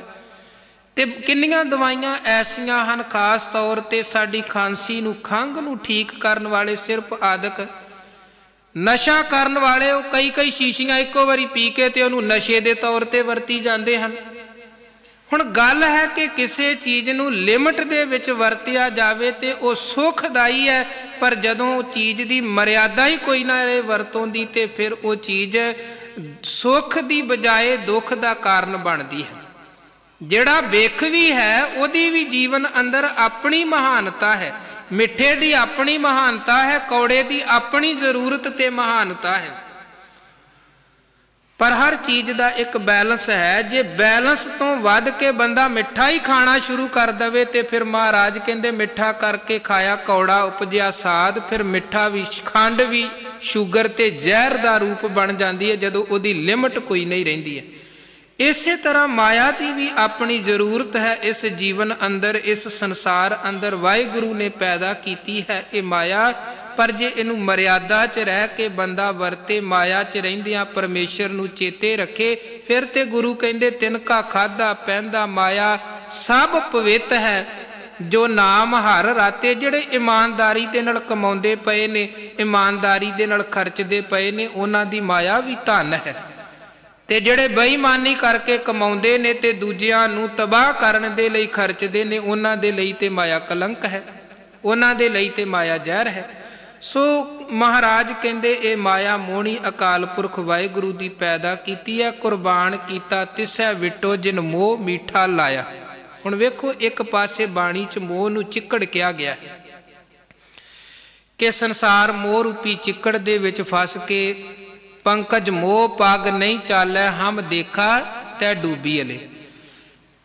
ਤੇ ਕਿੰਨੀਆਂ ਦਵਾਈਆਂ ਐਸੀਆਂ ਹਨ ਖਾਸ ਤੌਰ ਤੇ ਸਾਡੀ ਖਾਂਸੀ ਨੂੰ ਖੰਘ ਨੂੰ ਠੀਕ ਕਰਨ ਵਾਲੇ, ਸਿਰਫ ਆਦਿਕ ਨਸ਼ਾ ਕਰਨ ਵਾਲੇ ਉਹ ਕਈ ਸ਼ੀਸ਼ੀਆਂ ਇੱਕੋ ਵਾਰੀ ਪੀ ਕੇ ਤੇ ਉਹਨੂੰ ਨਸ਼ੇ ਦੇ ਤੌਰ ਤੇ ਵਰਤੀ ਜਾਂਦੇ ਹਨ। ਹੁਣ ਗੱਲ ਹੈ ਕਿ ਕਿਸੇ ਚੀਜ਼ ਨੂੰ ਲਿਮਟ ਦੇ ਵਿੱਚ ਵਰਤਿਆ ਜਾਵੇ ਤੇ ਉਹ ਸੁਖਦਾਈ ਹੈ, ਪਰ ਜਦੋਂ ਉਹ ਚੀਜ਼ ਦੀ ਮਰਿਆਦਾ ਹੀ ਕੋਈ ਨਾ ਰਹੇ ਵਰਤੋਂ ਦੀ ਤੇ ਫਿਰ ਉਹ ਚੀਜ਼ ਸੁੱਖ ਦੀ ਬਜਾਏ ਦੁੱਖ ਦਾ ਕਾਰਨ ਬਣਦੀ ਹੈ। ਜਿਹੜਾ ਵਿਖ ਵੀ ਹੈ ਉਹਦੀ ਵੀ ਜੀਵਨ ਅੰਦਰ ਆਪਣੀ ਮਹਾਨਤਾ ਹੈ। ਮਿੱਠੇ ਦੀ ਆਪਣੀ ਮਹਾਨਤਾ ਹੈ, ਕੌੜੇ ਦੀ ਆਪਣੀ ਜ਼ਰੂਰਤ ਤੇ ਮਹਾਨਤਾ ਹੈ, ਪਰ ਹਰ ਚੀਜ਼ ਦਾ ਇੱਕ ਬੈਲੈਂਸ ਹੈ। ਜੇ ਬੈਲੈਂਸ ਤੋਂ ਵੱਧ ਕੇ ਬੰਦਾ ਮਿੱਠਾ ਹੀ ਖਾਣਾ ਸ਼ੁਰੂ ਕਰ ਦੇਵੇ ਤੇ ਫਿਰ ਮਹਾਰਾਜ ਕਹਿੰਦੇ ਮਿੱਠਾ ਕਰਕੇ ਖਾਇਆ ਕੌੜਾ ਉਪਜਿਆ ਸਾਧ। ਫਿਰ ਮਿੱਠਾ ਵੀ ਖੰਡ ਵੀ ਸ਼ੂਗਰ ਤੇ ਜ਼ਹਿਰ ਦਾ ਰੂਪ ਬਣ ਜਾਂਦੀ ਹੈ ਜਦੋਂ ਉਹਦੀ ਲਿਮਟ ਕੋਈ ਨਹੀਂ ਰਹਿੰਦੀ ਹੈ। ਇਸੇ ਤਰ੍ਹਾਂ ਮਾਇਆ ਦੀ ਵੀ ਆਪਣੀ ਜ਼ਰੂਰਤ ਹੈ ਇਸ ਜੀਵਨ ਅੰਦਰ, ਇਸ ਸੰਸਾਰ ਅੰਦਰ ਵਾਹਿਗੁਰੂ ਨੇ ਪੈਦਾ ਕੀਤੀ ਹੈ ਇਹ ਮਾਇਆ। ਪਰ ਜੇ ਇਹਨੂੰ ਮਰਿਆਦਾ 'ਚ ਰਹਿ ਕੇ ਬੰਦਾ ਵਰਤੇ, ਮਾਇਆ 'ਚ ਰਹਿੰਦਿਆਂ ਪਰਮੇਸ਼ਰ ਨੂੰ ਚੇਤੇ ਰੱਖੇ, ਫਿਰ ਤੇ ਗੁਰੂ ਕਹਿੰਦੇ ਤਿਨਕਾ ਖਾਧਾ ਪਹਿਨਦਾ ਮਾਇਆ ਸਭ ਪਵਿੱਤ ਹੈ ਜੋ ਨਾਮ ਹਰ ਰਾਤੇ। ਜਿਹੜੇ ਇਮਾਨਦਾਰੀ ਦੇ ਨਾਲ ਕਮਾਉਂਦੇ ਪਏ ਨੇ, ਇਮਾਨਦਾਰੀ ਦੇ ਨਾਲ ਖਰਚਦੇ ਪਏ ਨੇ, ਉਹਨਾਂ ਦੀ ਮਾਇਆ ਵੀ ਧਨ ਹੈ। ਤੇ ਜਿਹੜੇ ਬੇਈਮਾਨੀ ਕਰਕੇ ਕਮਾਉਂਦੇ ਨੇ ਤੇ ਦੂਜਿਆਂ ਨੂੰ ਤਬਾਹ ਕਰਨ ਦੇ ਲਈ ਖਰਚਦੇ ਨੇ, ਉਹਨਾਂ ਦੇ ਲਈ ਤੇ ਮਾਇਆ ਕਲੰਕ ਹੈ, ਉਹਨਾਂ ਦੇ ਲਈ ਤੇ ਮਾਇਆ ਜ਼ਹਿਰ ਹੈ। ਸੋ ਮਹਾਰਾਜ ਕਹਿੰਦੇ ਇਹ ਮਾਇਆ ਮੋਹਣੀ ਅਕਾਲ ਪੁਰਖ ਵਾਹਿਗੁਰੂ ਦੀ ਪੈਦਾ ਕੀਤੀ ਹੈ। ਕੁਰਬਾਨ ਕੀਤਾ ਤਿਸੈ ਵਿਟੋ ਜਿਨ ਮੋਹ ਮੀਠਾ ਲਾਇਆ। ਹੁਣ ਵੇਖੋ ਇੱਕ ਪਾਸੇ ਬਾਣੀ 'ਚ ਮੋਹ ਨੂੰ ਚਿੱਕੜ ਕਿਹਾ ਗਿਆ ਕਿ ਸੰਸਾਰ ਮੋਹ ਰੂਪੀ ਚਿੱਕੜ ਦੇ ਵਿੱਚ ਫਸ ਕੇ ਪੰਕਜ ਮੋਹ ਪੱਗ ਨਹੀਂ ਚਾਲੈ ਹਮ ਦੇਖਾ ਤੈ ਡੂਬੀ ਅਲੇ।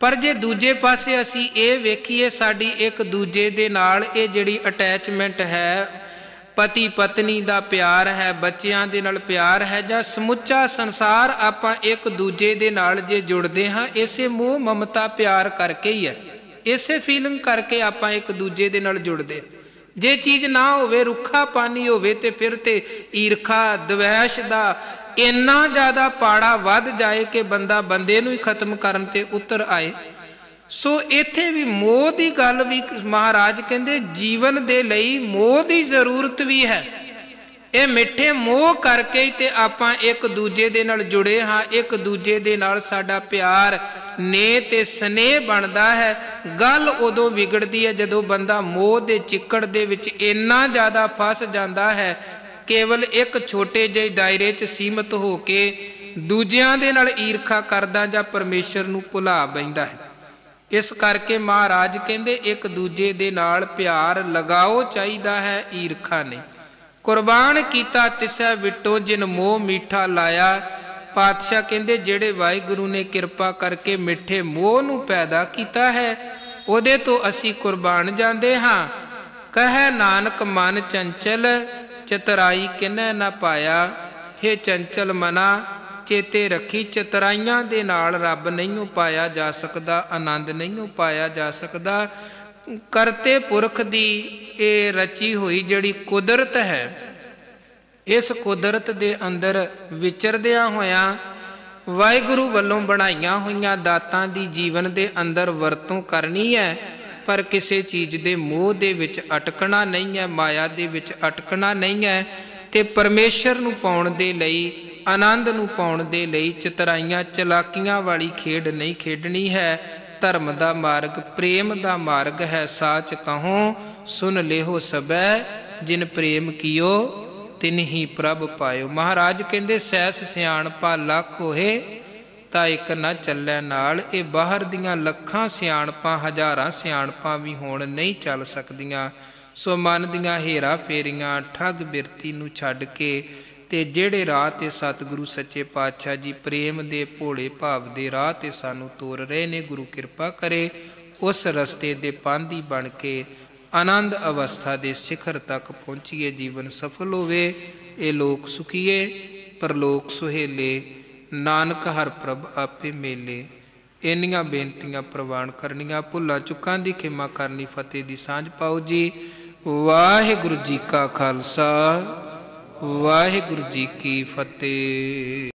ਪਰ ਜੇ ਦੂਜੇ ਪਾਸੇ ਅਸੀਂ ਇਹ ਵੇਖੀਏ ਸਾਡੀ ਇੱਕ ਦੂਜੇ ਦੇ ਨਾਲ ਇਹ ਜਿਹੜੀ ਅਟੈਚਮੈਂਟ ਹੈ, ਪਤੀ ਪਤਨੀ ਦਾ ਪਿਆਰ ਹੈ, ਬੱਚਿਆਂ ਦੇ ਨਾਲ ਪਿਆਰ ਹੈ, ਜਾਂ ਸਮੁੱਚਾ ਸੰਸਾਰ ਆਪਾਂ ਇੱਕ ਦੂਜੇ ਦੇ ਨਾਲ ਜੇ ਜੁੜਦੇ ਹਾਂ ਇਸੇ ਮੋਹ ਮਮਤਾ ਪਿਆਰ ਕਰਕੇ ਹੀ ਹੈ, ਇਸੇ ਫੀਲਿੰਗ ਕਰਕੇ ਆਪਾਂ ਇੱਕ ਦੂਜੇ ਦੇ ਨਾਲ ਜੁੜਦੇ ਹਾਂ। ਜੇ ਚੀਜ਼ ਨਾ ਹੋਵੇ, ਰੁੱਖਾ ਪਾਣੀ ਹੋਵੇ ਤੇ ਫਿਰ ਤੇ ਈਰਖਾ ਦਵੈਸ਼ ਦਾ ਇੰਨਾ ਜ਼ਿਆਦਾ ਪਾੜਾ ਵੱਧ ਜਾਏ ਕਿ ਬੰਦਾ ਬੰਦੇ ਨੂੰ ਹੀ ਖਤਮ ਕਰਨ ਤੇ ਉਤਰ ਆਏ। ਸੋ ਇੱਥੇ ਵੀ ਮੋਹ ਦੀ ਗੱਲ ਵੀ ਮਹਾਰਾਜ ਕਹਿੰਦੇ ਜੀਵਨ ਦੇ ਲਈ ਮੋਹ ਦੀ ਜ਼ਰੂਰਤ ਵੀ ਹੈ। ਇਹ ਮਿੱਠੇ ਮੋਹ ਕਰਕੇ ਹੀ ਤੇ ਆਪਾਂ ਇੱਕ ਦੂਜੇ ਦੇ ਨਾਲ ਜੁੜੇ ਹਾਂ, ਇੱਕ ਦੂਜੇ ਦੇ ਨਾਲ ਸਾਡਾ ਪਿਆਰ ਨੇ ਤੇ ਸਨੇਹ ਬਣਦਾ ਹੈ। ਗੱਲ ਉਦੋਂ ਵਿਗੜਦੀ ਹੈ ਜਦੋਂ ਬੰਦਾ ਮੋਹ ਦੇ ਚਿੱਕੜ ਦੇ ਵਿੱਚ ਇੰਨਾ ਜ਼ਿਆਦਾ ਫਸ ਜਾਂਦਾ ਹੈ, ਕੇਵਲ ਇੱਕ ਛੋਟੇ ਜਿਹੇ ਦਾਇਰੇ 'ਚ ਸੀਮਤ ਹੋ ਕੇ ਦੂਜਿਆਂ ਦੇ ਨਾਲ ਈਰਖਾ ਕਰਦਾ ਜਾਂ ਪਰਮੇਸ਼ਰ ਨੂੰ ਭੁਲਾ ਬੈਂਦਾ ਹੈ। ਇਸ ਕਰਕੇ ਮਹਾਰਾਜ ਕਹਿੰਦੇ ਇੱਕ ਦੂਜੇ ਦੇ ਨਾਲ ਪਿਆਰ ਲਗਾਓ ਚਾਹੀਦਾ ਹੈ, ਈਰਖਾ ਨਹੀਂ। ਕੁਰਬਾਨ ਕੀਤਾ ਤਿਸੈ ਵਿਟੋ ਜਿਨ ਮੋਹ ਮੀਠਾ ਲਾਇਆ। ਪਾਤਸ਼ਾਹ ਕਹਿੰਦੇ ਜਿਹੜੇ ਵਾਹਿਗੁਰੂ ਨੇ ਕਿਰਪਾ ਕਰਕੇ ਮਿੱਠੇ ਮੋਹ ਨੂੰ ਪੈਦਾ ਕੀਤਾ ਹੈ ਉਹਦੇ ਤੋਂ ਅਸੀਂ ਕੁਰਬਾਨ ਜਾਂਦੇ ਹਾਂ। ਕਹੈ ਨਾਨਕ ਮਨ ਚੰਚਲ ਚਤਰਾਈ ਕਿਨੈ ਨਾ ਪਾਇਆ। ਹੇ ਚੰਚਲ ਮਨਾ, चेते रखी, चतराइयां दे नाल रब नहीं पाया जा सकता, आनंद नहीं पाया जा सकता। करते पुरख दी ये रची हुई जिहड़ी कुदरत है, इस कुदरत दे अंदर विचरदियां होया वाहिगुरू वल्लों बनाईयां होईयां दातां दी जीवन दे अंदर वरतों करनी है, पर किसी चीज़ दे मोह दे विच अटकना नहीं है, माया दे विच अटकना नहीं है। ते परमेश्वर नूं पाउण दे लई, आनंद नूं पाउण दे लई चतराइयां चलाकियां वाली खेड नहीं खेडनी है। धर्म दा मार्ग प्रेम दा मार्ग है, साच कहो सुन लेहो सबै, जिन प्रेम कियो तिन ही प्रभ पायो। महाराज कहते सैस सियाणपा लख होए ਤਾਂ ਇੱਕ ਨਾ ਚੱਲੇ ਨਾਲ। ਇਹ ਬਾਹਰ ਦੀਆਂ ਲੱਖਾਂ ਸਿਆਣਪਾਂ ਹਜ਼ਾਰਾਂ ਸਿਆਣਪਾਂ ਵੀ ਹੋਣ ਨਹੀਂ ਚੱਲ ਸਕਦੀਆਂ। ਸੋ ਮਨ ਦੀਆਂ ਹੇਰਾ ਫੇਰੀਆਂ ਠੱਗ ਬਿਰਤੀ ਨੂੰ ਛੱਡ ਕੇ ਤੇ ਜਿਹੜੇ ਰਾਹ ਤੇ ਸਤਿਗੁਰੂ ਸੱਚੇ ਪਾਤਸ਼ਾਹ ਜੀ ਪ੍ਰੇਮ ਦੇ ਭੋਲੇ ਭਾਵ ਦੇ ਰਾਹ ਤੇ ਸਾਨੂੰ ਤੋਰ ਰਹੇ ਨੇ, ਗੁਰੂ ਕਿਰਪਾ ਕਰੇ ਉਸ ਰਸਤੇ ਦੇ ਪਾਂਧੀ ਬਣ ਕੇ ਆਨੰਦ ਅਵਸਥਾ ਦੇ ਸਿਖਰ ਤੱਕ ਪਹੁੰਚੀਏ, ਜੀਵਨ ਸਫਲ ਹੋਵੇ। ਇਹ ਲੋਕ ਸੁਖੀਏ ਪਰਲੋਕ ਸੁਹੇਲੇ, ਨਾਨਕ ਹਰ ਪ੍ਰਭ ਆਪੇ ਮੇਲੇ। ਇੰਨੀਆਂ ਬੇਨਤੀਆਂ ਪ੍ਰਵਾਨ ਕਰਨੀਆਂ, ਭੁੱਲਾਂ ਚੁੱਕਾਂ ਦੀ ਖਿਮਾ ਕਰਨੀ, ਫਤਿਹ ਦੀ ਸਾਂਝ ਪਾਓ ਜੀ। ਵਾਹਿਗੁਰੂ ਜੀ ਕਾ ਖਾਲਸਾ, ਵਾਹਿਗੁਰੂ ਜੀ ਕੀ ਫਤਿਹ।